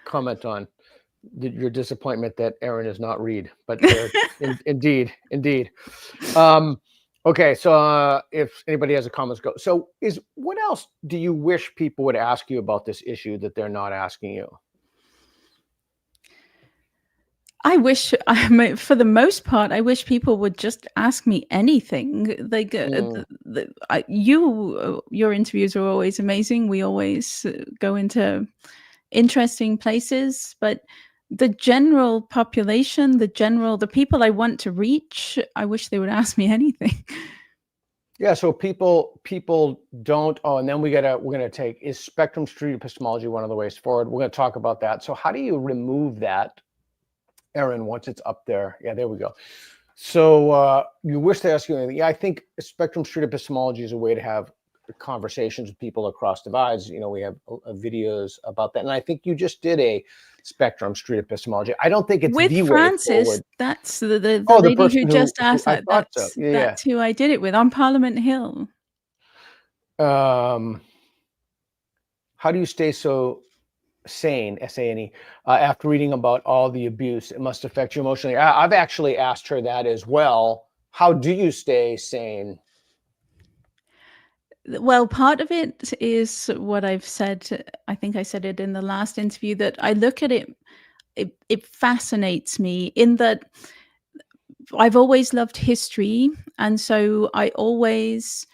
comment on your disappointment that Erin is not Reed, but indeed. Okay. So if anybody has a comments, go. So what else do you wish people would ask you about this issue that they're not asking you? I wish, for the most part, I wish people would just ask me anything. Like your interviews are always amazing. We always go into interesting places, but the general population, the people I want to reach, I wish they would ask me anything. Yeah, so people don't. Oh, and then we're gonna take, is spectrum street epistemology one of the ways forward? We're gonna talk about that. So how do you remove that, Erin, once it's up there? Yeah, there we go. So you wish to ask you anything? Yeah, I think spectrum street epistemology is a way to have conversations with people across divides. You know, we have videos about that, and I think you just did a spectrum street epistemology. I don't think it's with the Francis. Way forward. That's the lady who just asked that. That's who I did it with on Parliament Hill. How do you stay so sane, SANE, after reading about all the abuse? It must affect you emotionally. I've actually asked her that as well. How do you stay sane? Well, part of it is what I've said. I think I said it in the last interview, that I look at it, it fascinates me in that I've always loved history. And so I always,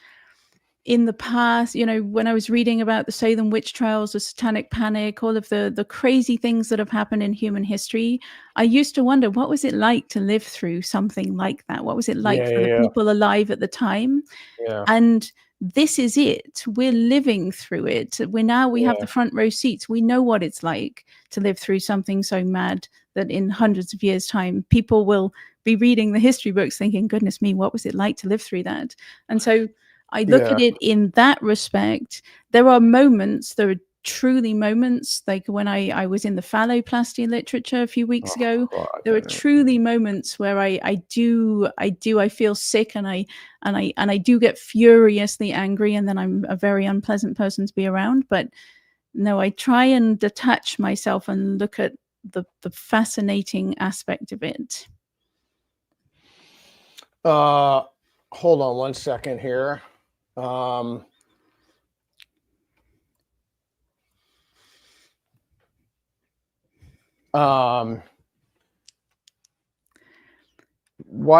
in the past, you know, when I was reading about the Salem witch trials, the Satanic Panic, all of the crazy things that have happened in human history, I used to wonder, what was it like to live through something like that? What was it like for the people alive at the time? Yeah. And this is it. We're living through it. We have the front row seats. We know what it's like to live through something so mad that in hundreds of years' time, people will be reading the history books thinking, goodness me, what was it like to live through that? And so I look at it in that respect. There are moments, there are truly moments, like when I was in the phalloplasty literature a few weeks ago. There are truly moments where I feel sick and I do get furiously angry, and then I'm a very unpleasant person to be around. But no, I try and detach myself and look at the fascinating aspect of it. Hold on one second here. Why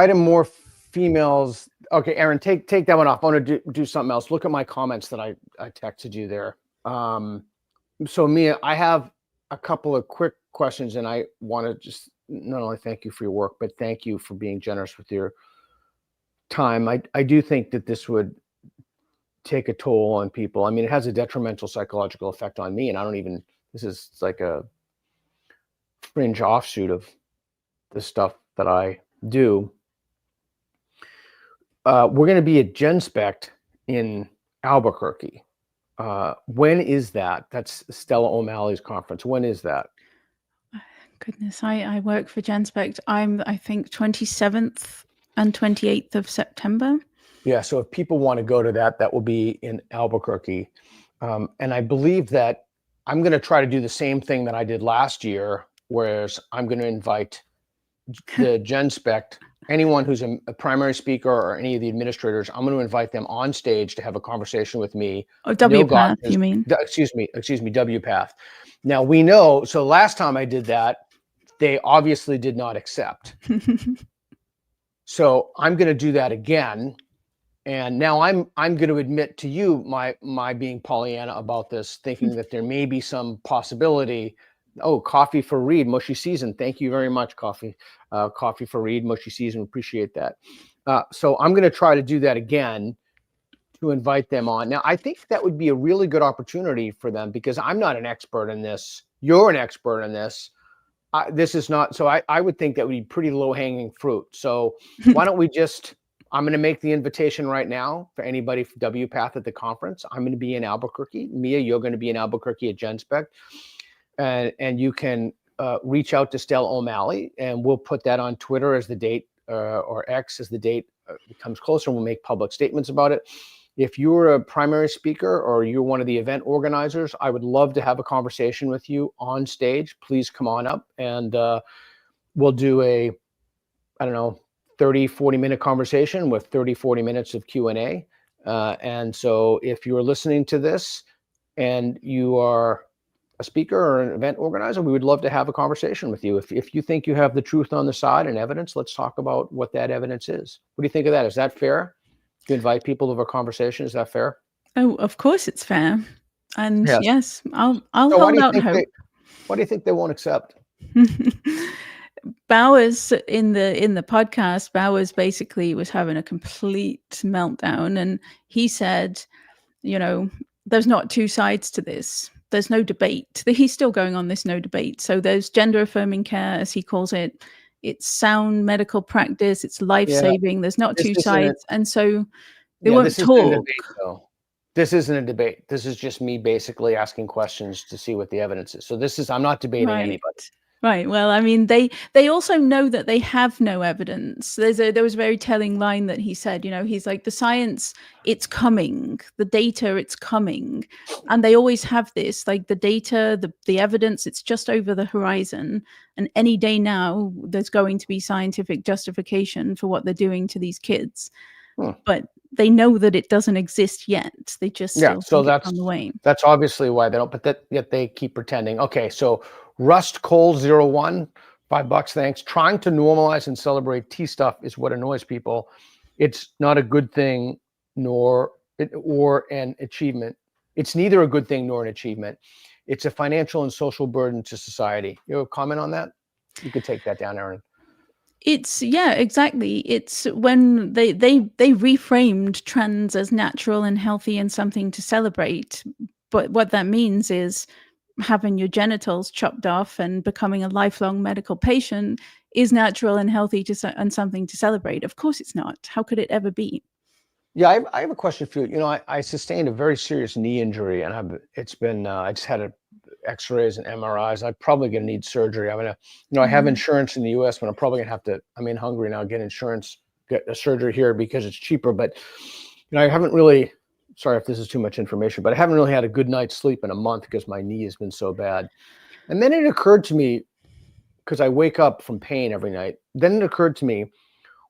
do more females? Okay, Erin, take that one off. I want to do something else. Look at my comments that I texted you there. So Mia, I have a couple of quick questions, and I want to just not only thank you for your work, but thank you for being generous with your time. I do think that this would take a toll on people. I mean, it has a detrimental psychological effect on me, and I don't even, this is like a fringe offshoot of the stuff that I do. We're going to be at GenSpect in Albuquerque. When is that? That's Stella O'Malley's conference. When is that? Goodness, I work for GenSpect. I'm, I think, 27th and 28th of September. Yeah, so if people want to go to that, that will be in Albuquerque. And I believe that I'm going to try to do the same thing that I did last year, whereas I'm going to invite the GenSpect, anyone who's a primary speaker or any of the administrators, I'm going to invite them on stage to have a conversation with me. Oh, Neil WPATH, Gottman, you mean? excuse me, WPATH. Now we know, so last time I did that, they obviously did not accept. So I'm going to do that again. And now I'm going to admit to you my being Pollyanna about this, thinking that there may be some possibility. Oh, Coffee for Reed, Mushy Season. Thank you very much, Coffee for Reed, Mushy Season. Appreciate that. So I'm going to try to do that again to invite them on. Now, I think that would be a really good opportunity for them because I'm not an expert in this. You're an expert in this. This is not. So I would think that would be pretty low hanging fruit. So why don't we just. I'm going to make the invitation right now for anybody from WPATH at the conference. I'm going to be in Albuquerque. Mia, you're going to be in Albuquerque at GenSpect. And you can reach out to Stella O'Malley, and we'll put that on Twitter as the date or X as the date becomes closer. We'll make public statements about it. If you're a primary speaker or you're one of the event organizers, I would love to have a conversation with you on stage. Please come on up and we'll do a, I don't know, 30, 40-minute conversation with 30, 40 minutes of Q&A. And so if you're listening to this and you are a speaker or an event organizer, we would love to have a conversation with you. If you think you have the truth on the side and evidence, let's talk about what that evidence is. What do you think of that? Is that fair? To invite people to a conversation, is that fair? Oh, of course it's fair. And yes, I'll so hold out hope. Why do you think they won't accept? Bowers in the podcast, Bowers basically was having a complete meltdown, and he said, there's not two sides to this. There's no debate. He's still going on this no debate. So there's gender-affirming care, as he calls it. It's sound medical practice. It's life-saving. Yeah. There's not two sides, and so they won't talk. This isn't a debate. This is just me basically asking questions to see what the evidence is. So I'm not debating anybody. Right. Well, I mean, they also know that they have no evidence. There was a very telling line that he said, he's like, the science, it's coming, the data, it's coming. And they always have this, like the data, the evidence, it's just over the horizon. And any day now, there's going to be scientific justification for what they're doing to these kids. But they know that it doesn't exist yet. They just still think it's on the way. That's obviously why they don't, but yet they keep pretending. Okay, so Rust Cole 01, $5, thanks. Trying to normalize and celebrate tea stuff is what annoys people. It's not a good thing or an achievement. It's neither a good thing nor an achievement. It's a financial and social burden to society. You have a comment on that? You could take that down, Aaron. It's exactly. It's when they reframed trans as natural and healthy and something to celebrate. But what that means is having your genitals chopped off and becoming a lifelong medical patient is natural and healthy and something to celebrate. Of course it's not. How could it ever be? Yeah, I have a question for you. I sustained a very serious knee injury, and I just had X-rays and MRIs. I'm probably going to need surgery. I'm going to, I have insurance in the U.S., but I'm probably going to have to. I'm in Hungary now. Get a surgery here because it's cheaper. But I haven't really. Sorry if this is too much information, but I haven't really had a good night's sleep in a month because my knee has been so bad. And then it occurred to me, because I wake up from pain every night. Then it occurred to me,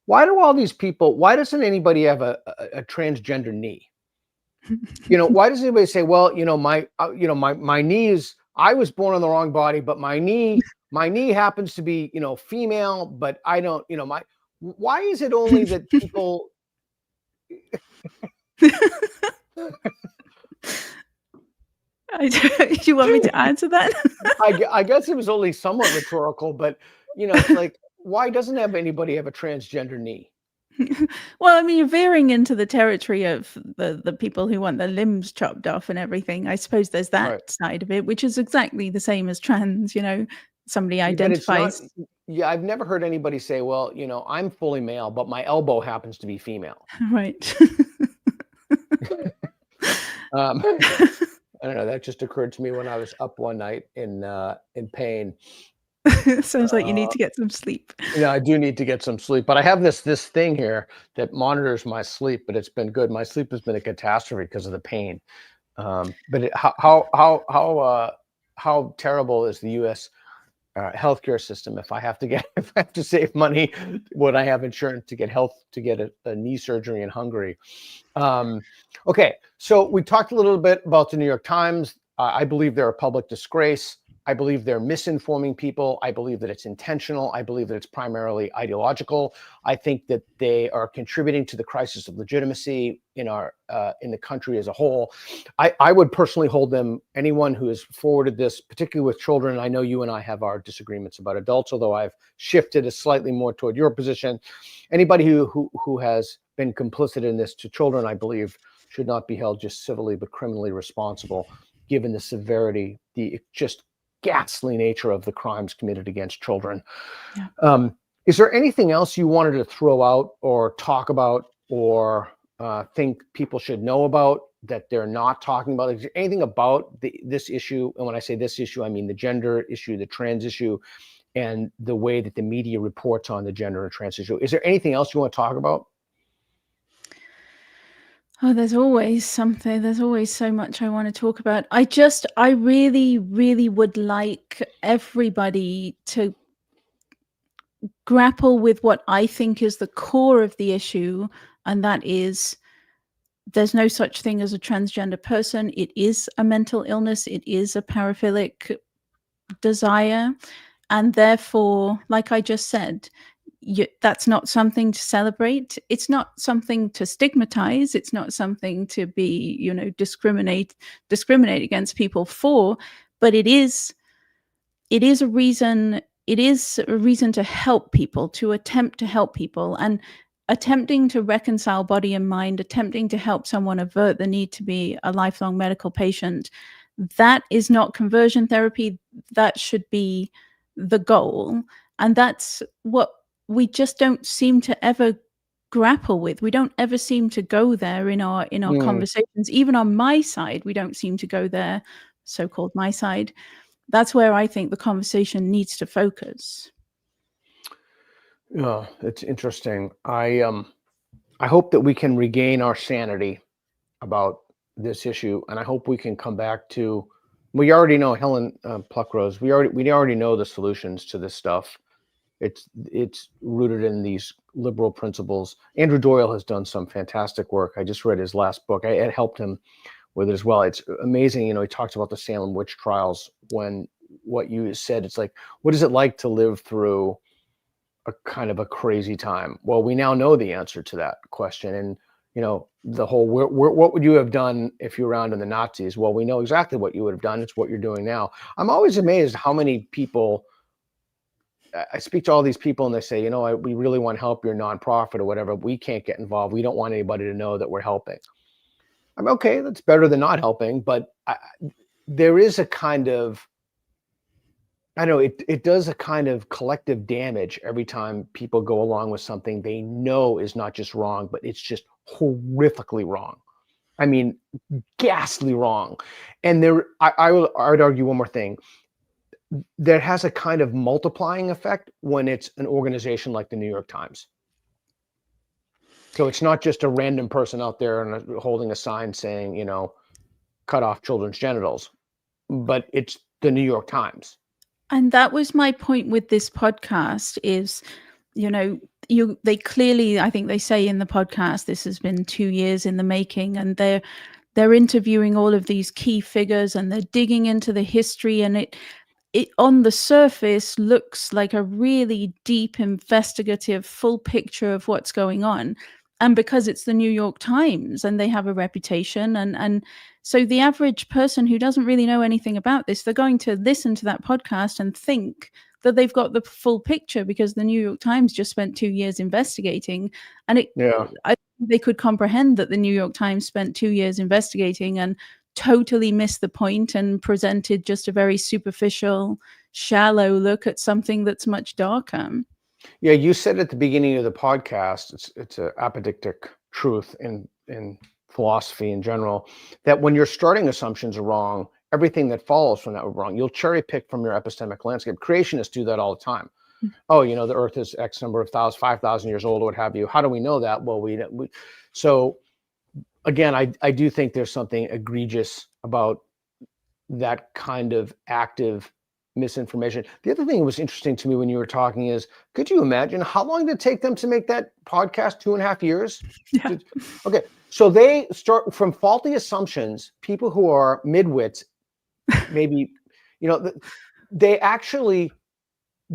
why doesn't anybody have a transgender knee? Why does anybody say, well, my knee is, I was born in the wrong body, but my knee happens to be, female, but I don't, why is it only that people Do you want me to answer that? I guess it was only somewhat rhetorical, but it's like, why doesn't anybody have a transgender knee? Well, I mean, you're veering into the territory of the people who want their limbs chopped off and everything. I suppose there's that side of it, which is exactly the same as trans, somebody identifies. I've never heard anybody say, well, I'm fully male, but my elbow happens to be female. Right. I don't know. That just occurred to me when I was up one night in pain. Sounds like you need to get some sleep. I do need to get some sleep, but I have this thing here that monitors my sleep, but it's been good. My sleep has been a catastrophe because of the pain. But how terrible is the U.S. Healthcare system if I have to save money when I have insurance to get a knee surgery in Hungary? Okay, so we talked a little bit about the New York Times. I believe they're a public disgrace. I believe they're misinforming people. I believe that it's intentional. I believe that it's primarily ideological. I think that they are contributing to the crisis of legitimacy in the country as a whole. I would personally hold them, anyone who has forwarded this, particularly with children. I know you and I have our disagreements about adults, although I've shifted a slightly more toward your position. Anybody who has been complicit in this to children, I believe, should not be held just civilly but criminally responsible, given the severity, the just ghastly nature of the crimes committed against children. Yeah. Is there anything else you wanted to throw out or talk about or think people should know about that they're not talking about? Is there anything about this issue? And when I say this issue, I mean the gender issue, the trans issue, and the way that the media reports on the gender and trans issue. Is there anything else you want to talk about? Oh, there's always something. There's always so much I want to talk about. I really, really would like everybody to grapple with what I think is the core of the issue, and that is there's no such thing as a transgender person. It is a mental illness. It is a paraphilic desire. And therefore, like I just said, that's not something to celebrate. It's not something to stigmatize. It's not something to be, discriminate against people for. But it is a reason. It is a reason to help people, to attempt to help people, and attempting to reconcile body and mind, attempting to help someone avert the need to be a lifelong medical patient. That is not conversion therapy. That should be the goal. And that's what we just don't seem to ever grapple with. We don't ever seem to go there in our conversations. Even on my side, we don't seem to go there, so-called my side. That's where I think the conversation needs to focus. Oh, it's interesting. I hope that we can regain our sanity about this issue, and I hope we can come back to. We already know, Helen Pluckrose. We already know the solutions to this stuff. It's rooted in these liberal principles. Andrew Doyle has done some fantastic work. I just read his last book. It helped him with it as well. It's amazing. He talks about the Salem witch trials. When what you said, it's like, what is it like to live through a kind of a crazy time? Well, we now know the answer to that question. And the whole what would you have done if you were around in the Nazis? Well, we know exactly what you would have done. It's what you're doing now. I'm always amazed how many people I speak to, all these people, and they say, we really want to help your nonprofit or whatever. We can't get involved. We don't want anybody to know that we're helping. I'm okay. That's better than not helping. But there is a kind of, I don't know, it does a kind of collective damage every time people go along with something they know is not just wrong, but it's just horrifically wrong. I mean, ghastly wrong. And I would argue one more thing. That has a kind of multiplying effect when it's an organization like the New York Times. So it's not just a random person out there and holding a sign saying, cut off children's genitals, but it's the New York Times. And that was my point with this podcast is, they clearly, I think they say in the podcast, this has been 2 years in the making, and they're interviewing all of these key figures and they're digging into the history, and it on the surface looks like a really deep, investigative, full picture of what's going on. And because it's the New York Times and they have a reputation, and so the average person who doesn't really know anything about this, they're going to listen to that podcast and think that they've got the full picture because the New York Times just spent 2 years investigating. And I think they could comprehend that the New York Times spent 2 years investigating and totally missed the point and presented just a very superficial, shallow look at something that's much darker. Yeah, you said at the beginning of the podcast, it's an apodictic truth in philosophy in general, that when your starting assumptions are wrong, everything that follows from that would be wrong. You'll cherry pick from your epistemic landscape. Creationists do that all the time. Oh, you know, the earth is X number of 5,000 years old, what have you. How do we know that? Well, so again, I do think there's something egregious about that kind of active misinformation. The other thing that was interesting to me when you were talking is, could you imagine how long did it take them to make that podcast? 2.5 years? Yeah. Okay. So they start from faulty assumptions, people who are midwits, maybe, you know, they actually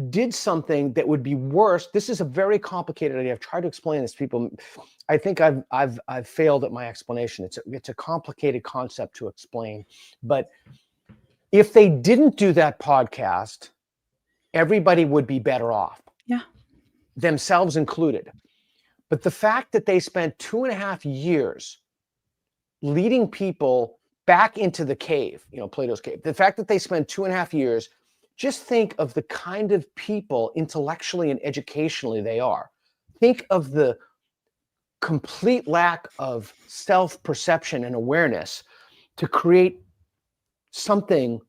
did something that would be worse. This is a very complicated idea. I've tried to explain this to people. I think I've failed at my explanation. It's a complicated concept to explain. But if they didn't do that podcast, everybody would be better off. Yeah. Themselves included. But the fact that they spent 2.5 years leading people back into the cave, you know, Plato's cave, the fact that they spent 2.5 years, just think of the kind of people intellectually and educationally they are. Think of the complete lack of self-perception and awareness to create something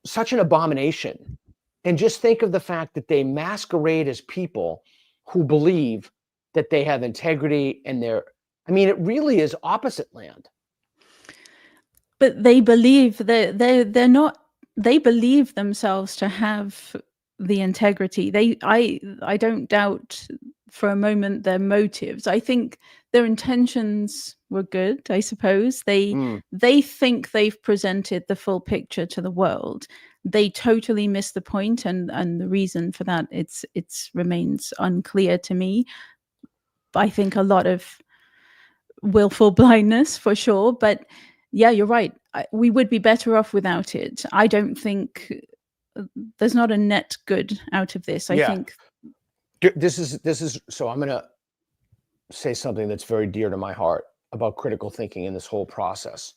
such an abomination. And just think of the fact that they masquerade as people who believe that they have integrity and it really is opposite land. But they believe they're not, they believe themselves to have the integrity. I don't doubt for a moment their motives. I think their intentions were good, I suppose. They think they've presented the full picture to the world. They totally miss the point, and the reason for that it's remains unclear to me. I think a lot of willful blindness for sure, but yeah, you're right. We would be better off without it. I don't think there's not a net good out of this. I think this is so I'm going to say something that's very dear to my heart about critical thinking in this whole process.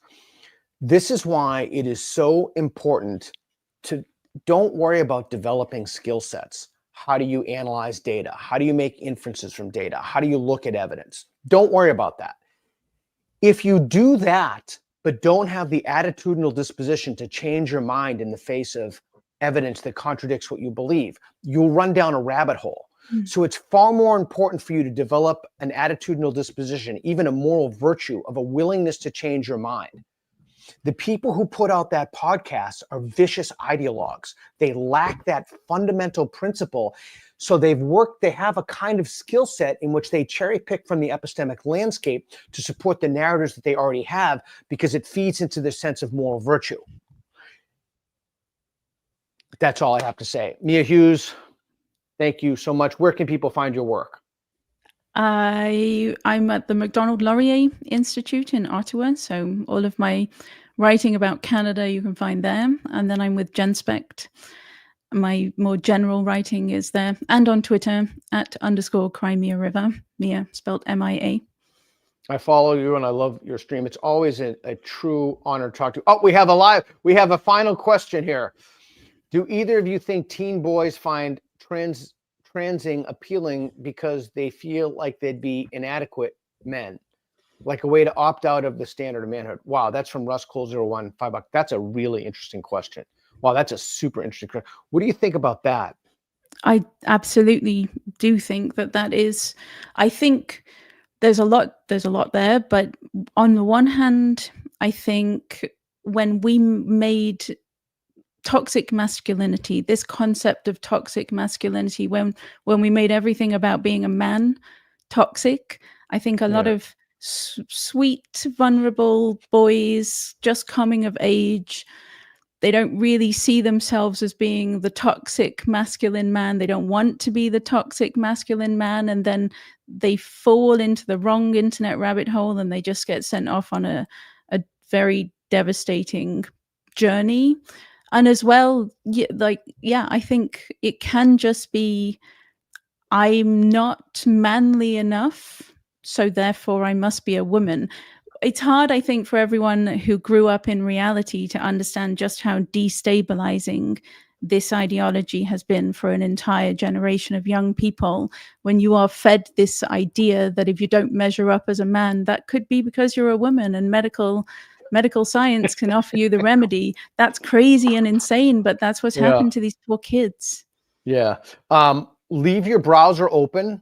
This is why it is so important to don't worry about developing skill sets. How do you analyze data? How do you make inferences from data? How do you look at evidence? Don't worry about that. If you do that, but don't have the attitudinal disposition to change your mind in the face of evidence that contradicts what you believe, you'll run down a rabbit hole. So it's far more important for you to develop an attitudinal disposition, even a moral virtue of a willingness to change your mind. The people who put out that podcast are vicious ideologues. They lack that fundamental principle. So they have a kind of skill set in which they cherry pick from the epistemic landscape to support the narratives that they already have, because it feeds into their sense of moral virtue. That's all I have to say. Mia Hughes, thank you so much. Where can people find your work? I'm at the Macdonald-Laurier Institute in Ottawa. So all of my writing about Canada you can find there. And then I'm with GenSpect. My more general writing is there, and on Twitter at _Crimea River, Mia spelled MIA. I follow you and I love your stream. It's always a true honor to talk to you. Oh, we have a final question here. Do either of you think teen boys find transing appealing because they feel like they'd be inadequate men, like a way to opt out of the standard of manhood? Wow, that's from Russ Cole 01, $5. That's a really interesting question. Wow, that's a super interesting question. What do you think about that? I absolutely do think that is. I think there's a lot there, but on the one hand, I think when we made toxic masculinity, this concept of toxic masculinity, when we made everything about being a man toxic, I think a lot of sweet, vulnerable boys just coming of age, they don't really see themselves as being the toxic masculine man. They don't want to be the toxic masculine man. And then they fall into the wrong internet rabbit hole and they just get sent off on a very devastating journey. And as well, I think it can just be, I'm not manly enough, so therefore I must be a woman. It's hard, I think, for everyone who grew up in reality to understand just how destabilizing this ideology has been for an entire generation of young people. When you are fed this idea that if you don't measure up as a man, that could be because you're a woman, and medical medical science can offer you the remedy. That's crazy and insane, but that's what's happened to these poor kids. Yeah. Leave your browser open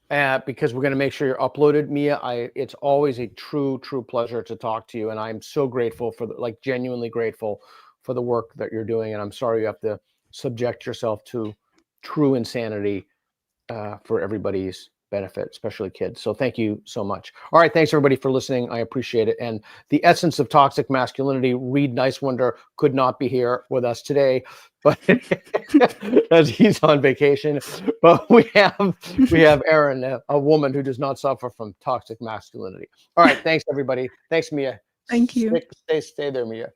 because we're going to make sure you're uploaded, Mia. It's always a true pleasure to talk to you, and I'm so grateful for genuinely grateful for the work that you're doing. And I'm sorry you have to subject yourself to true insanity for everybody's benefit, especially kids. So thank you so much. All right, thanks everybody for listening. I appreciate it. And the essence of toxic masculinity, Reed Nicewonder, could not be here with us today, but as he's on vacation. But we have Erin, a woman who does not suffer from toxic masculinity. All right, thanks everybody. Thanks, Mia. Thank you. Stay there, Mia.